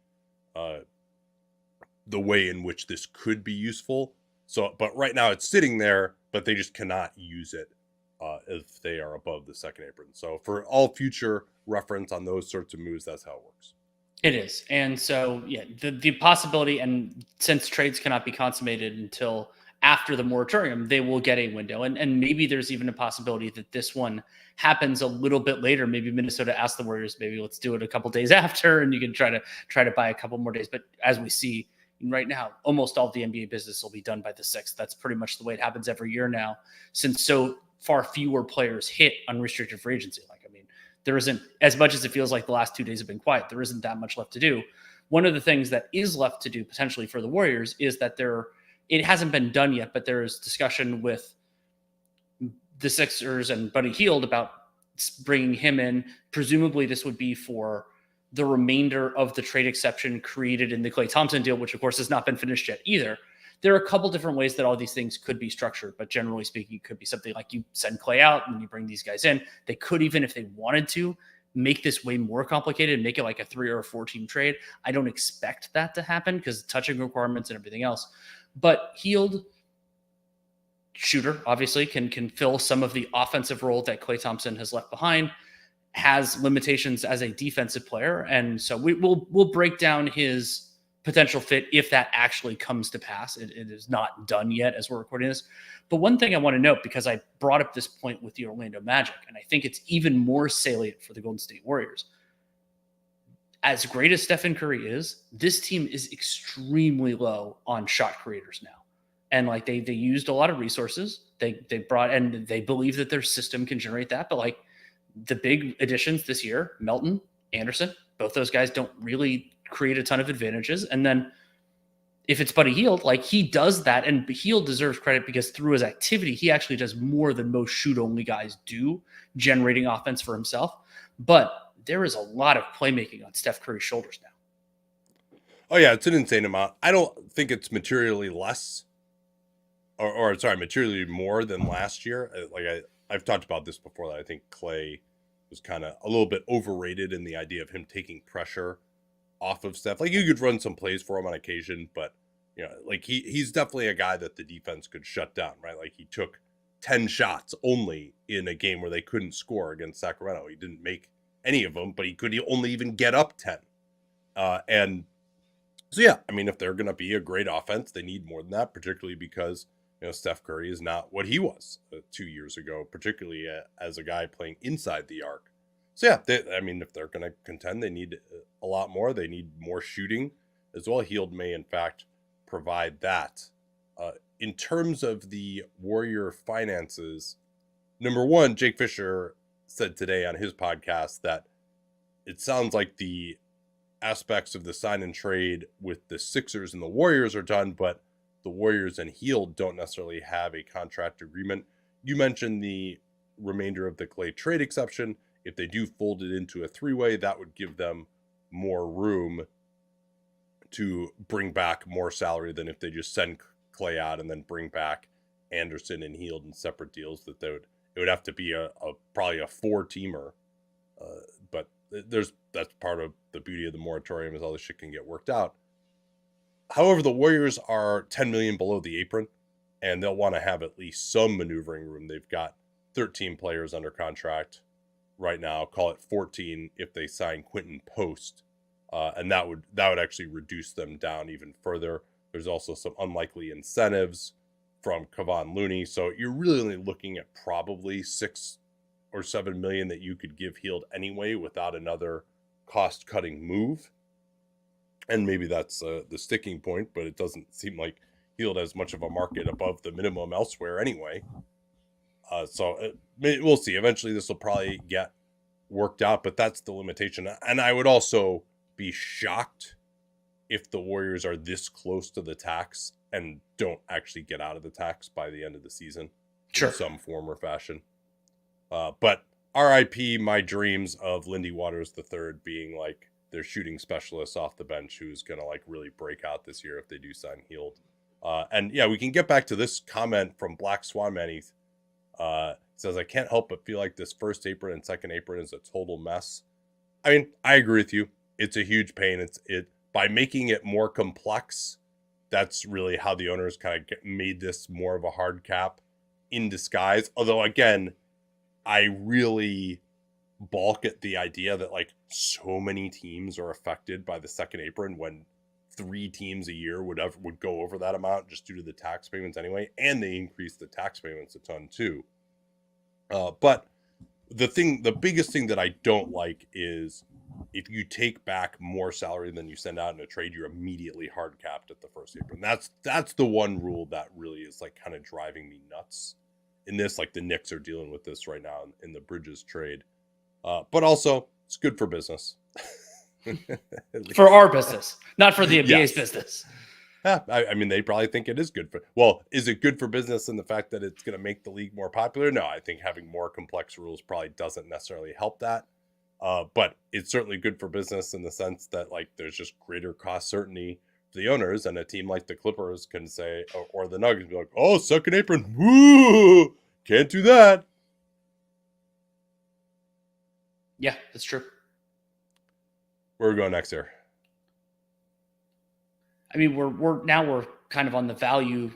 the way in which this could be useful. So, but right now it's sitting there, but they just cannot use it if they are above the second apron. So for all future reference on those sorts of moves, that's how it works. It is. And so, yeah, the possibility, and since trades cannot be consummated until after the moratorium, they will get a window. And maybe there's even a possibility that this one happens a little bit later. Maybe Minnesota asks the Warriors, maybe let's do it a couple days after, and you can try to buy a couple more days. But as we see right now, almost all of the NBA business will be done by the 6th. That's pretty much the way it happens every year now, since so far fewer players hit unrestricted free agency. Like, I mean, there isn't, as much as it feels like the last 2 days have been quiet, there isn't that much left to do. One of the things that is left to do potentially for the Warriors is that it hasn't been done yet, but there is discussion with the Sixers and Buddy Hield about bringing him in. Presumably this would be for the remainder of the trade exception created in the Klay Thompson deal, which of course has not been finished yet either. There are a couple different ways that all these things could be structured, but generally speaking, it could be something like you send Klay out and you bring these guys in. They could, even if they wanted to, make this way more complicated and make it like a 3 or a 4 team trade. I don't expect that to happen because touching requirements and everything else. But Hield, shooter, obviously, can fill some of the offensive role that Klay Thompson has left behind, has limitations as a defensive player. And so we'll break down his potential fit if that actually comes to pass. It is not done yet as we're recording this. But one thing I want to note, because I brought up this point with the Orlando Magic, and I think it's even more salient for the Golden State Warriors. As great as Stephen Curry is, this team is extremely low on shot creators now. And like they used a lot of resources. They brought, and they believe that their system can generate that. But like the big additions this year, Melton, Anderson, both those guys don't really create a ton of advantages. And then if it's Buddy Hield, like he does that, and Hield deserves credit because through his activity, he actually does more than most shoot-only guys do, generating offense for himself. But there is a lot of playmaking on Steph Curry's shoulders now. Oh yeah, it's an insane amount. I don't think it's materially less, or materially more than last year. Like I've talked about this before, that I think Klay was kind of a little bit overrated in the idea of him taking pressure off of Steph. Like you could run some plays for him on occasion, but like he's definitely a guy that the defense could shut down, right? Like he took 10 shots only in a game where they couldn't score against Sacramento. He didn't make any of them, but he could only even get up 10. And so, yeah, I mean, if they're going to be a great offense, they need more than that, particularly because, Steph Curry is not what he was 2 years ago, particularly as a guy playing inside the arc. So, yeah, if they're going to contend, they need a lot more. They need more shooting as well. Hield may, in fact, provide that. In terms of the Warrior finances, number one, Jake Fisher said today on his podcast that it sounds like the aspects of the sign and trade with the Sixers and the Warriors are done, but the Warriors and Hield don't necessarily have a contract agreement. You mentioned the remainder of the Klay trade exception. If they do fold it into a 3-way, that would give them more room to bring back more salary than if they just send Klay out and then bring back Anderson and Hield in separate deals. That it would have to be probably a 4-teamer. But that's part of the beauty of the moratorium, is all this shit can get worked out. However, the Warriors are 10 million below the apron, and they'll want to have at least some maneuvering room. They've got 13 players under contract right now. Call it 14 if they sign Quentin Post and that would actually reduce them down even further. There's also some unlikely incentives from Kevon Looney, so you're really only looking at probably 6 or 7 million that you could give Hield anyway without another cost-cutting move. And maybe that's the sticking point, but it doesn't seem like Hield has much of a market above the minimum elsewhere anyway. So we'll see. Eventually, this will probably get worked out, but that's the limitation. And I would also be shocked if the Warriors are this close to the tax and don't actually get out of the tax by the end of the season in some form or fashion. But RIP my dreams of Lindy Waters III being like their shooting specialist off the bench who's going to like really break out this year if they do sign Hield. And yeah, we can get back to this comment from Black Swan Man. Says, I can't help but feel like this first apron and second apron is a total mess. I mean, I agree with you. It's a huge pain. It by making it more complex, that's really how the owners kind of made this more of a hard cap in disguise. Although, again, I really balk at the idea that like so many teams are affected by the second apron when 3 teams a year would go over that amount just due to the tax payments anyway, and they increase the tax payments a ton too. But the biggest thing that I don't like is if you take back more salary than you send out in a trade, you're immediately hard capped at the first apron. That's the one rule that really is like kind of driving me nuts in this. Like the Knicks are dealing with this right now in the Bridges trade. But also it's good for business. For our business, not for the NBA's business. Yeah, I mean, they probably think it is good for. Well, is it good for business in the fact that it's going to make the league more popular? No, I think having more complex rules probably doesn't necessarily help that. But it's certainly good for business in the sense that like there's just greater cost certainty for the owners, and a team like the Clippers can say, or the Nuggets be like, "Oh, second apron, woo, can't do that." Yeah, that's true. Where are we going next here? I mean, we're kind of on the value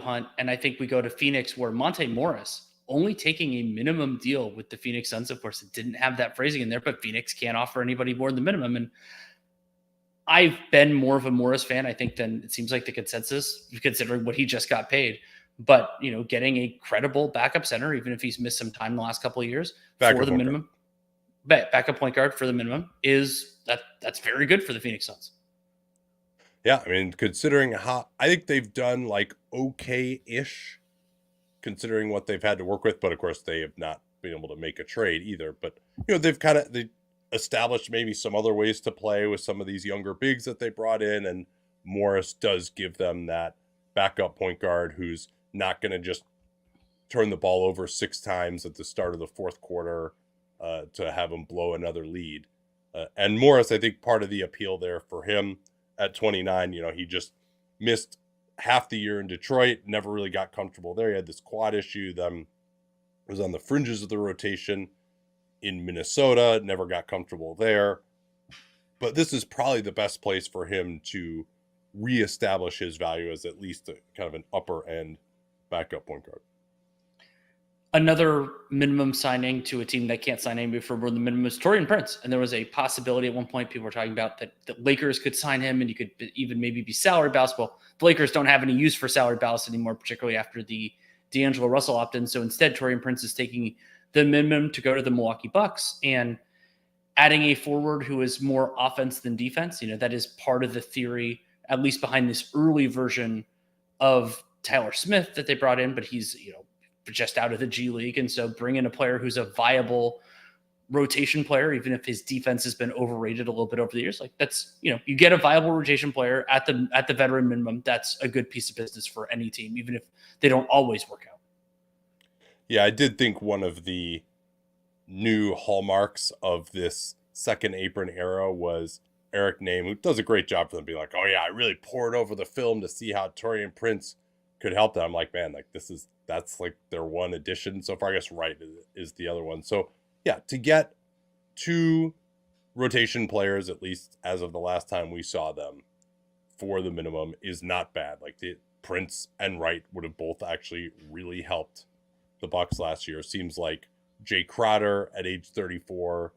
hunt, and I think we go to Phoenix where Monte Morris only taking a minimum deal with the Phoenix Suns. Of course, it didn't have that phrasing in there, but Phoenix can't offer anybody more than the minimum. And I've been more of a Morris fan, I think, than it seems like the consensus, considering what he just got paid. But getting a credible backup center, even if he's missed some time the last couple of years, for the minimum, backup point guard for the minimum that's very good for the Phoenix Suns. Yeah, I mean, considering how I think they've done like okay-ish, considering what they've had to work with, but of course they have not been able to make a trade either. But they've established maybe some other ways to play with some of these younger bigs that they brought in, and Morris does give them that backup point guard who's not going to just turn the ball over 6 times at the start of the fourth quarter to have him blow another lead. And Morris, I think part of the appeal there for him at 29, he just missed half the year in Detroit, never really got comfortable there. He had this quad issue, then was on the fringes of the rotation in Minnesota, never got comfortable there. But this is probably the best place for him to reestablish his value as at least a kind of an upper end backup point guard. Another minimum signing to a team that can't sign anybody for more than the minimum is Taurean Prince. And there was a possibility at one point, people were talking about that the Lakers could sign him and you could even maybe be salary ballast. Well, the Lakers don't have any use for salary ballast anymore, particularly after the D'Angelo Russell opt-in. So instead, Taurean Prince is taking the minimum to go to the Milwaukee Bucks and adding a forward who is more offense than defense. That is part of the theory, at least behind this early version of Tyler Smith that they brought in, but he's, just out of the G League. And so bring in a player who's a viable rotation player, even if his defense has been overrated a little bit over the years. Like that's, you get a viable rotation player at the veteran minimum. That's a good piece of business for any team, even if they don't always work out. Yeah, I did think one of the new hallmarks of this second apron era was Eric Name, who does a great job for them, being like, oh yeah, I really poured over the film to see how Taurean Prince could help them. I'm like, man, like that's like their one addition so far. I guess Wright is the other one. So yeah, to get 2 rotation players, at least as of the last time we saw them, for the minimum is not bad. Like the Prince and Wright would have both actually really helped the Bucks last year. Seems like Jay Crowder at age 34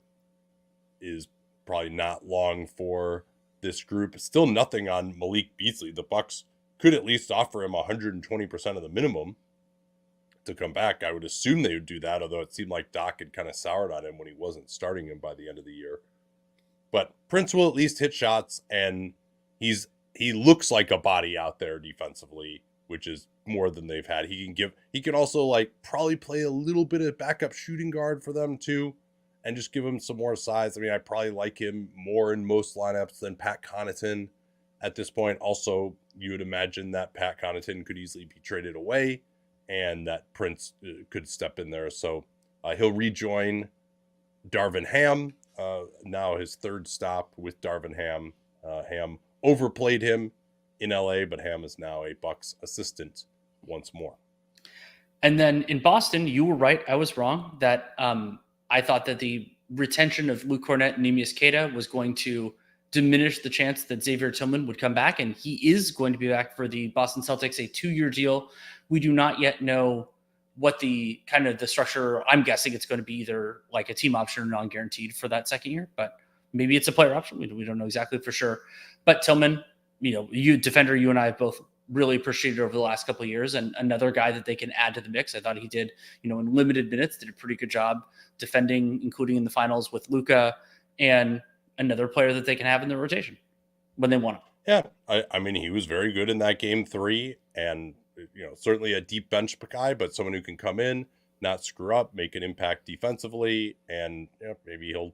is probably not long for this group. Still nothing on Malik Beasley. The Bucks could at least offer him 120% of the minimum to come back. I would assume they would do that, although it seemed like Doc had kind of soured on him when he wasn't starting him by the end of the year. But Prince will at least hit shots, and he looks like a body out there defensively, which is more than they've had. He can also like probably play a little bit of backup shooting guard for them too, and just give him some more size. I mean, I probably like him more in most lineups than Pat Connaughton at this point. Also, you would imagine that Pat Connaughton could easily be traded away, and that Prince could step in there. So he'll rejoin Darvin Ham. Now his third stop with Darvin Ham. Ham overplayed him in LA, but Ham is now a Bucks assistant once more. And then in Boston, you were right. I was wrong. That I thought that the retention of Luke Cornett and Neemias Queta was going to diminish the chance that Xavier Tillman would come back, and he is going to be back for the Boston Celtics, a 2-year deal. We do not yet know what the kind of the structure. I'm guessing it's going to be either like a team option or non-guaranteed for that second year, but maybe it's a player option. We don't know exactly for sure. But Tillman, you defender, you and I have both really appreciated over the last couple of years, and another guy that they can add to the mix. I thought he did, in limited minutes, did a pretty good job defending, including in the finals with Luka, and another player that they can have in the rotation when they want him. Yeah, I mean, he was very good in that game 3, and certainly a deep bench guy, but someone who can come in, not screw up, make an impact defensively, and maybe he'll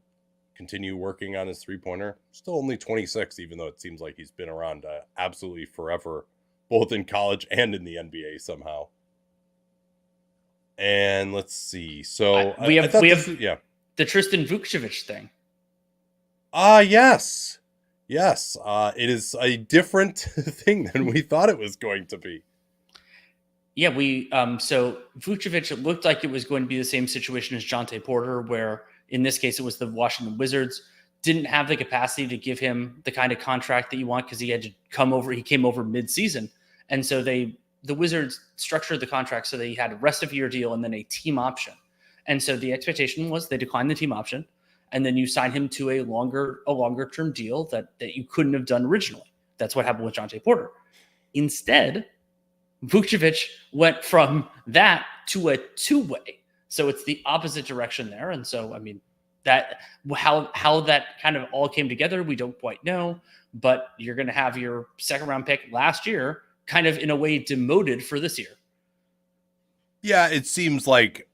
continue working on his 3-pointer. Still only 26, even though it seems like he's been around absolutely forever, both in college and in the NBA somehow. And let's see. So we have the Tristan Vukcevic thing. Yes. It is a different thing than we thought it was going to be. Yeah, so Vukcevic, it looked like it was going to be the same situation as Jonte Porter, where in this case it was the Washington Wizards didn't have the capacity to give him the kind of contract that you want because he had to come over. He came over mid-season, and so the Wizards structured the contract so that he had a rest of year deal and then a team option. And so the expectation was they declined the team option, and then you sign him to a longer term deal that you couldn't have done originally. That's what happened with Jonte Porter. Instead, Vukcevic went from that to a 2-way. So it's the opposite direction there. And so, I mean, that how that kind of all came together, we don't quite know, but you're going to have your second round pick last year kind of in a way demoted for this year. Yeah, it seems like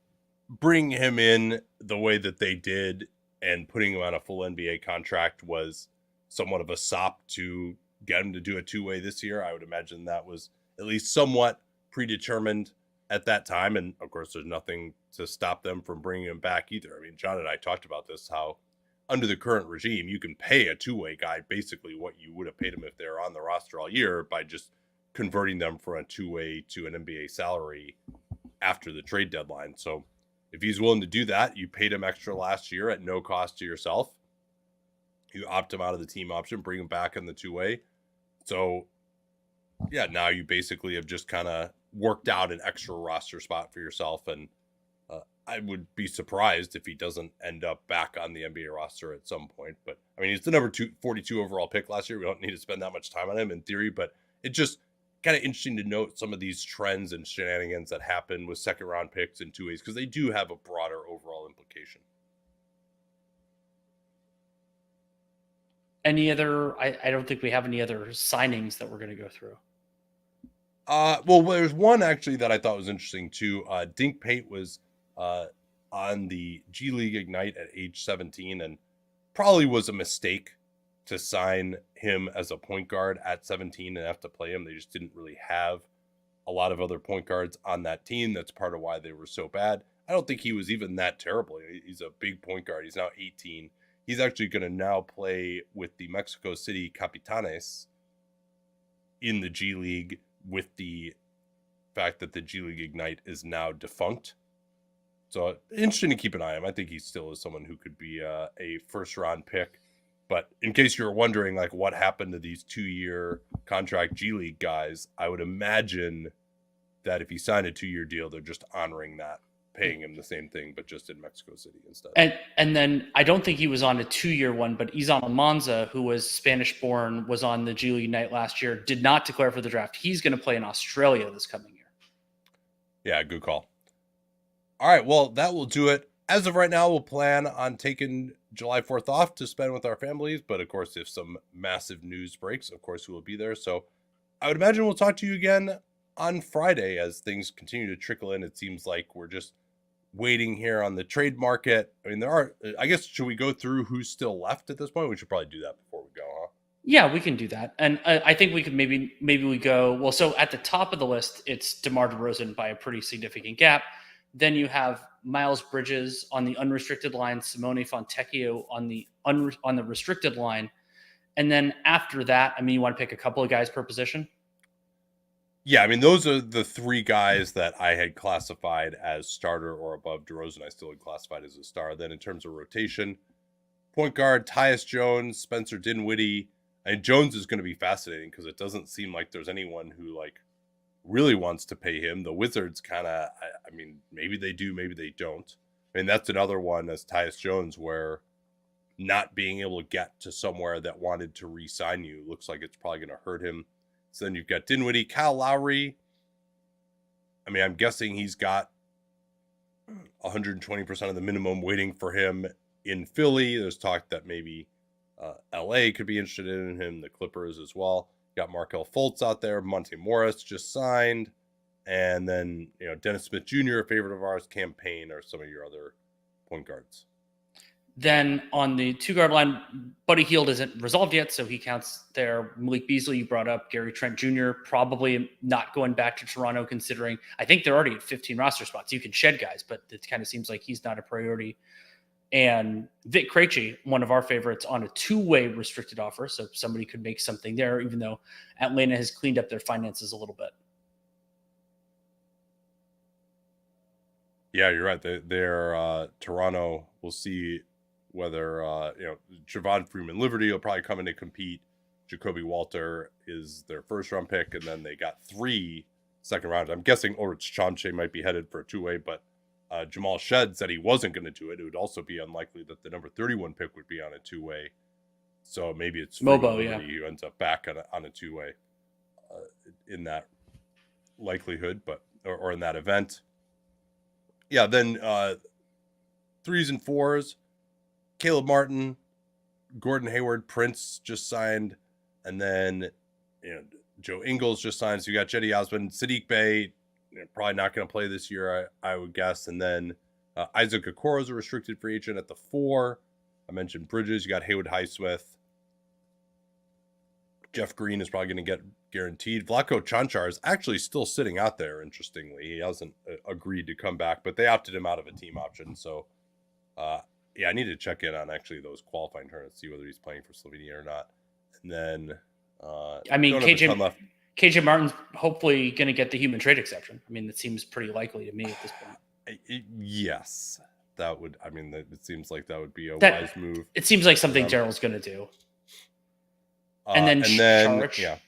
bringing him in the way that they did and putting him on a full NBA contract was somewhat of a sop to get him to do a 2-way this year. I would imagine that was at least somewhat predetermined at that time. And of course, there's nothing to stop them from bringing him back either. I mean, John and I talked about this, how under the current regime, you can pay a 2-way guy basically what you would have paid him if they were on the roster all year by just converting them from a 2-way to an NBA salary after the trade deadline. So if he's willing to do that, you paid him extra last year at no cost to yourself. You opt him out of the team option, bring him back in the 2-way. So yeah, now you basically have just kind of worked out an extra roster spot for yourself. And I would be surprised if he doesn't end up back on the NBA roster at some point. But I mean, he's the number 42 overall pick last year. We don't need to spend that much time on him in theory, but it just kind of interesting to note some of these trends and shenanigans that happen with second round picks and 2-ways, because they do have a broader overall implication. Any other, I don't think we have any other signings that we're going to go through. Well, there's one actually that I thought was interesting too. Dink Pate was on the G League Ignite at age 17, and probably was a mistake to sign him as a point guard at 17 and have to play him. They just didn't really have a lot of other point guards on that team. That's part of why they were so bad. I don't think he was even that terrible. He's a big point guard. He's now 18. He's actually going to now play with the Mexico City Capitanes in the G League, with the fact that the G League Ignite is now defunct. So interesting to keep an eye on him. I think he still is someone who could be a first round pick. But in case you're wondering, like, what happened to these 2-year contract G League guys, I would imagine that if he signed a 2-year deal, they're just honoring that paying him the same thing, but just in Mexico City instead. And then I don't think he was on a 2-year one, but Izan Almanza, who was Spanish-born, was on the G League Ignite last year, did not declare for the draft. He's going to play in Australia this coming year. Yeah, good call. All right, well, that will do it. As of right now, we'll plan on taking July 4th off to spend with our families. But, of course, if some massive news breaks, of course, we will be there. So I would imagine we'll talk to you again on Friday as things continue to trickle in. It seems like we're just waiting here on the trade market. I mean, I guess, should we go through who's still left at this point? We should probably do that before we go, huh? Yeah, we can do that. And I think we could maybe we go, well, so at the top of the list, it's DeMar DeRozan by a pretty significant gap. Then you have Miles Bridges on the unrestricted line, Simone Fontecchio on the restricted line. And then after that, I mean, you want to pick a couple of guys per position? Yeah, I mean, those are the 3 guys that I had classified as starter or above. DeRozan, I still had classified as a star. Then in terms of rotation, point guard, Tyus Jones, Spencer Dinwiddie. And Jones is going to be fascinating because it doesn't seem like there's anyone who really wants to pay him. The Wizards kind of, I mean, maybe they do, maybe they don't. I mean, that's another one as Tyus Jones where not being able to get to somewhere that wanted to re-sign you looks like it's probably going to hurt him. So then you've got Dinwiddie, Kyle Lowry. I mean, I'm guessing he's got 120% of the minimum waiting for him in Philly. There's talk that maybe LA could be interested in him, the Clippers as well. Got Markelle Fultz out there. Monte Morris just signed. And then, Dennis Smith Jr., a favorite of ours, Cam Payne, or some of your other point guards. Then on the 2-guard line, Buddy Hield isn't resolved yet, so he counts there. Malik Beasley, you brought up. Gary Trent Jr., probably not going back to Toronto, considering I think they're already at 15 roster spots. You can shed guys, but it kind of seems like he's not a priority. And Vic Krejci, one of our favorites, on a 2-way restricted offer, so somebody could make something there, even though Atlanta has cleaned up their finances a little bit. Yeah, you're right. They're Toronto. We'll see whether Javon Freeman Liberty will probably come in to compete. Jacoby Walter is their first-round pick, and then they got 3 second rounds. I'm guessing Ulrich Chauncey might be headed for a 2-way, but Jamal Shed said he wasn't going to do it. It would also be unlikely that the number 31 pick would be on a 2-way. So maybe it's Mobo, who ends up back on a 2-way in that likelihood, or in that event. Yeah, then 3s and 4s. Caleb Martin, Gordon Hayward, Prince just signed, and then Joe Ingles just signed. So you got Cedi Osman, Sadiq Bey. Probably not going to play this year, I would guess. And then Isaac Okoro is a restricted free agent at the 4. I mentioned Bridges. You got Haywood Highsmith. Jeff Green is probably going to get guaranteed. Vlatko Čančar is actually still sitting out there, interestingly. He hasn't agreed to come back, but they opted him out of a team option. So, I need to check in on actually those qualifying tournaments, see whether he's playing for Slovenia or not. And then, KJ Martin's hopefully going to get the human trade exception. I mean, that seems pretty likely to me at this point. Yes, that would. I mean, it seems like that would be a wise move. It seems like something Daryl's going to do. And then Šarić.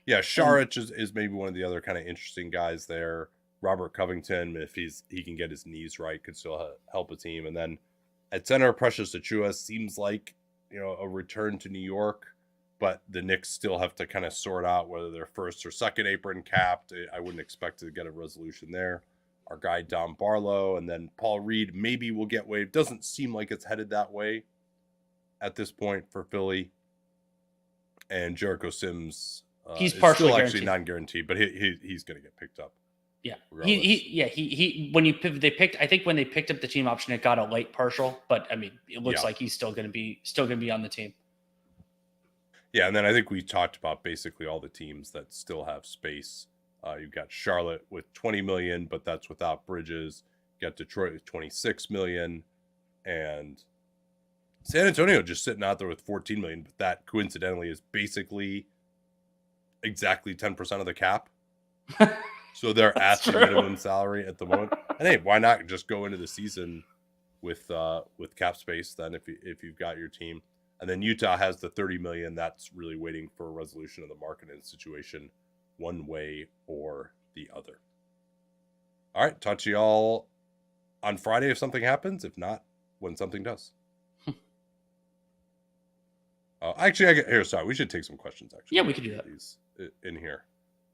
Yeah, Šarić is maybe one of the other kind of interesting guys there. Robert Covington, if he can get his knees right, could still help a team. And then at center, Precious Achiuwa seems like a return to New York. But the Knicks still have to kind of sort out whether they're first or second apron capped. I wouldn't expect to get a resolution there. Our guy, Dom Barlow, and then Paul Reed maybe will get waived. Doesn't seem like it's headed that way at this point for Philly. And Jericho Sims he's partially still guaranteed. Actually non-guaranteed, but he's going to get picked up. Yeah, when they picked up the team option, it got a late partial, but I mean, it looks like he's still going to be on the team. Yeah, and then I think we talked about basically all the teams that still have space. You've got Charlotte with $20 million, but that's without Bridges. You got Detroit with $26 million, and San Antonio just sitting out there with $14 million. But that coincidentally is basically exactly 10% of the cap. So they're at the minimum salary at the moment. And hey, why not just go into the season with cap space then if you've got your team. And then Utah has the $30 million. That's really waiting for a resolution of the marketing situation one way or the other. All right. Talk to y'all on Friday if something happens. If not, when something does. Actually, sorry. We should take some questions. Actually, yeah, we could do that. These in here.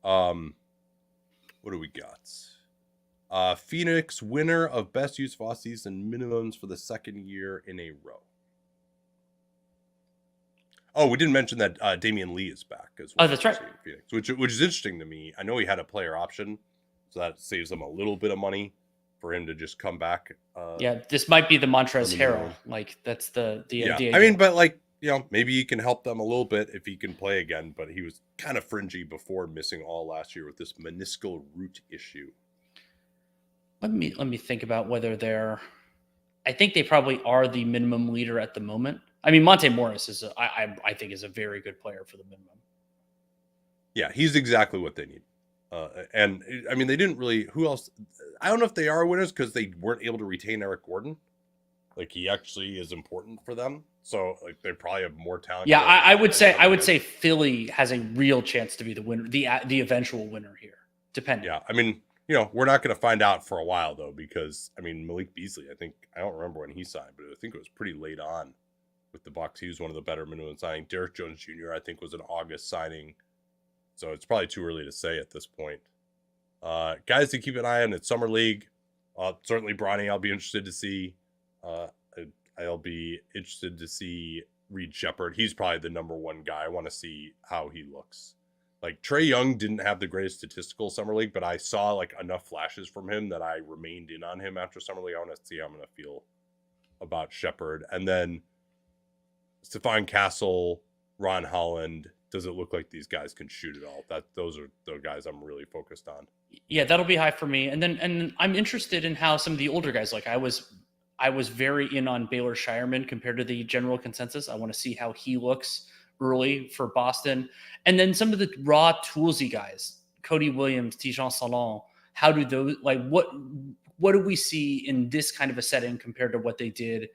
What do we got? Phoenix winner of best use of offseason minimums for the second year in a row. Oh, we didn't mention that Damian Lee is back as well. Oh, that's right. Phoenix, which is interesting to me. I know he had a player option, so that saves him a little bit of money for him to just come back. Yeah, this might be the Montrezl Harrell. Like that's the idea. I mean, but like, maybe he can help them a little bit if he can play again. But he was kind of fringy before missing all last year with this meniscal root issue. Let me think about whether they're. I think they probably are the minimum leader at the moment. I mean, Monte Morris is I think is a very good player for the minimum. Yeah, he's exactly what they need. And I mean, they didn't really. Who else? I don't know if they are winners because they weren't able to retain Eric Gordon. Like he actually is important for them, so like they probably have more talent. Yeah, I would say Philly has a real chance to be the winner, the eventual winner here, depending. Yeah, I mean, we're not going to find out for a while though, because I mean, Malik Beasley. I don't remember when he signed, but I think it was pretty late on with the Bucks. He was one of the better minimum signing. Derrick Jones Jr. I think was an August signing. So it's probably too early to say at this point. Guys to keep an eye on at Summer League. Certainly Bronny, I'll be interested to see. I'll be interested to see Reed Shepherd. He's probably the number one guy. I want to see how he looks. Like Trae Young didn't have the greatest statistical Summer League, but I saw like enough flashes from him that I remained in on him after Summer League. I want to see how I'm going to feel about Shepherd. And then Stephon Castle, Ron Holland. Does it look like these guys can shoot it all? Those are the guys I'm really focused on. Yeah, that'll be high for me. And I'm interested in how some of the older guys, like I was very in on Baylor Shireman compared to the general consensus. I want to see how he looks early for Boston. And then some of the raw toolsy guys, Cody Williams, Tijan Salon, how do those, like what do we see in this kind of a setting compared to what they did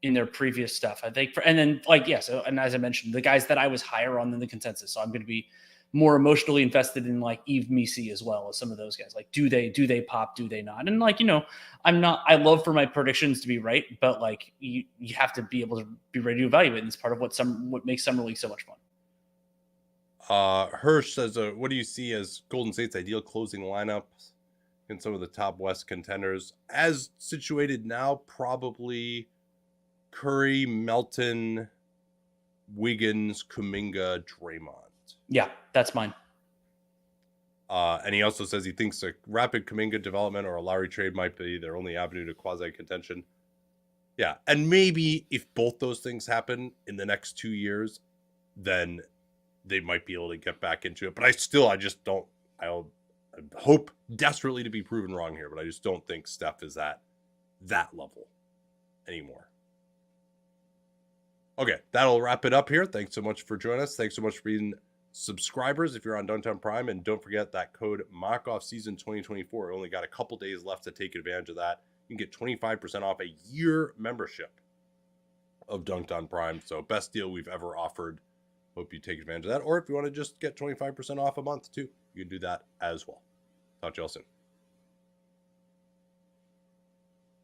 in their previous stuff? I think, and then like, so, and as I mentioned, the guys that I was higher on than the consensus. So I'm going to be more emotionally invested in like Yves Missi as well as some of those guys. Like, do they pop? Do they not? And like, I love for my predictions to be right, but like you have to be able to be ready to evaluate. And it's part of what makes Summer League so much fun. Hirsch says, what do you see as Golden State's ideal closing lineup in some of the top West contenders? As situated now, probably Curry, Melton, Wiggins, Kuminga, Draymond. Yeah, that's mine. And he also says he thinks a rapid Kuminga development or a Lowry trade might be their only avenue to quasi contention. Yeah, and maybe if both those things happen in the next 2 years, then they might be able to get back into it. But I just don't. I hope desperately to be proven wrong here, but I just don't think Steph is at that level anymore. Okay, that'll wrap it up here. Thanks so much for joining us. Thanks so much for being subscribers if you're on Dunc'd On Prime. And don't forget that code MOCKOFFSEASON 2024. We only got a couple days left to take advantage of that. You can get 25% off a year membership of Dunc'd On Prime. So best deal we've ever offered. Hope you take advantage of that. Or if you want to just get 25% off a month too, you can do that as well. Talk to y'all soon.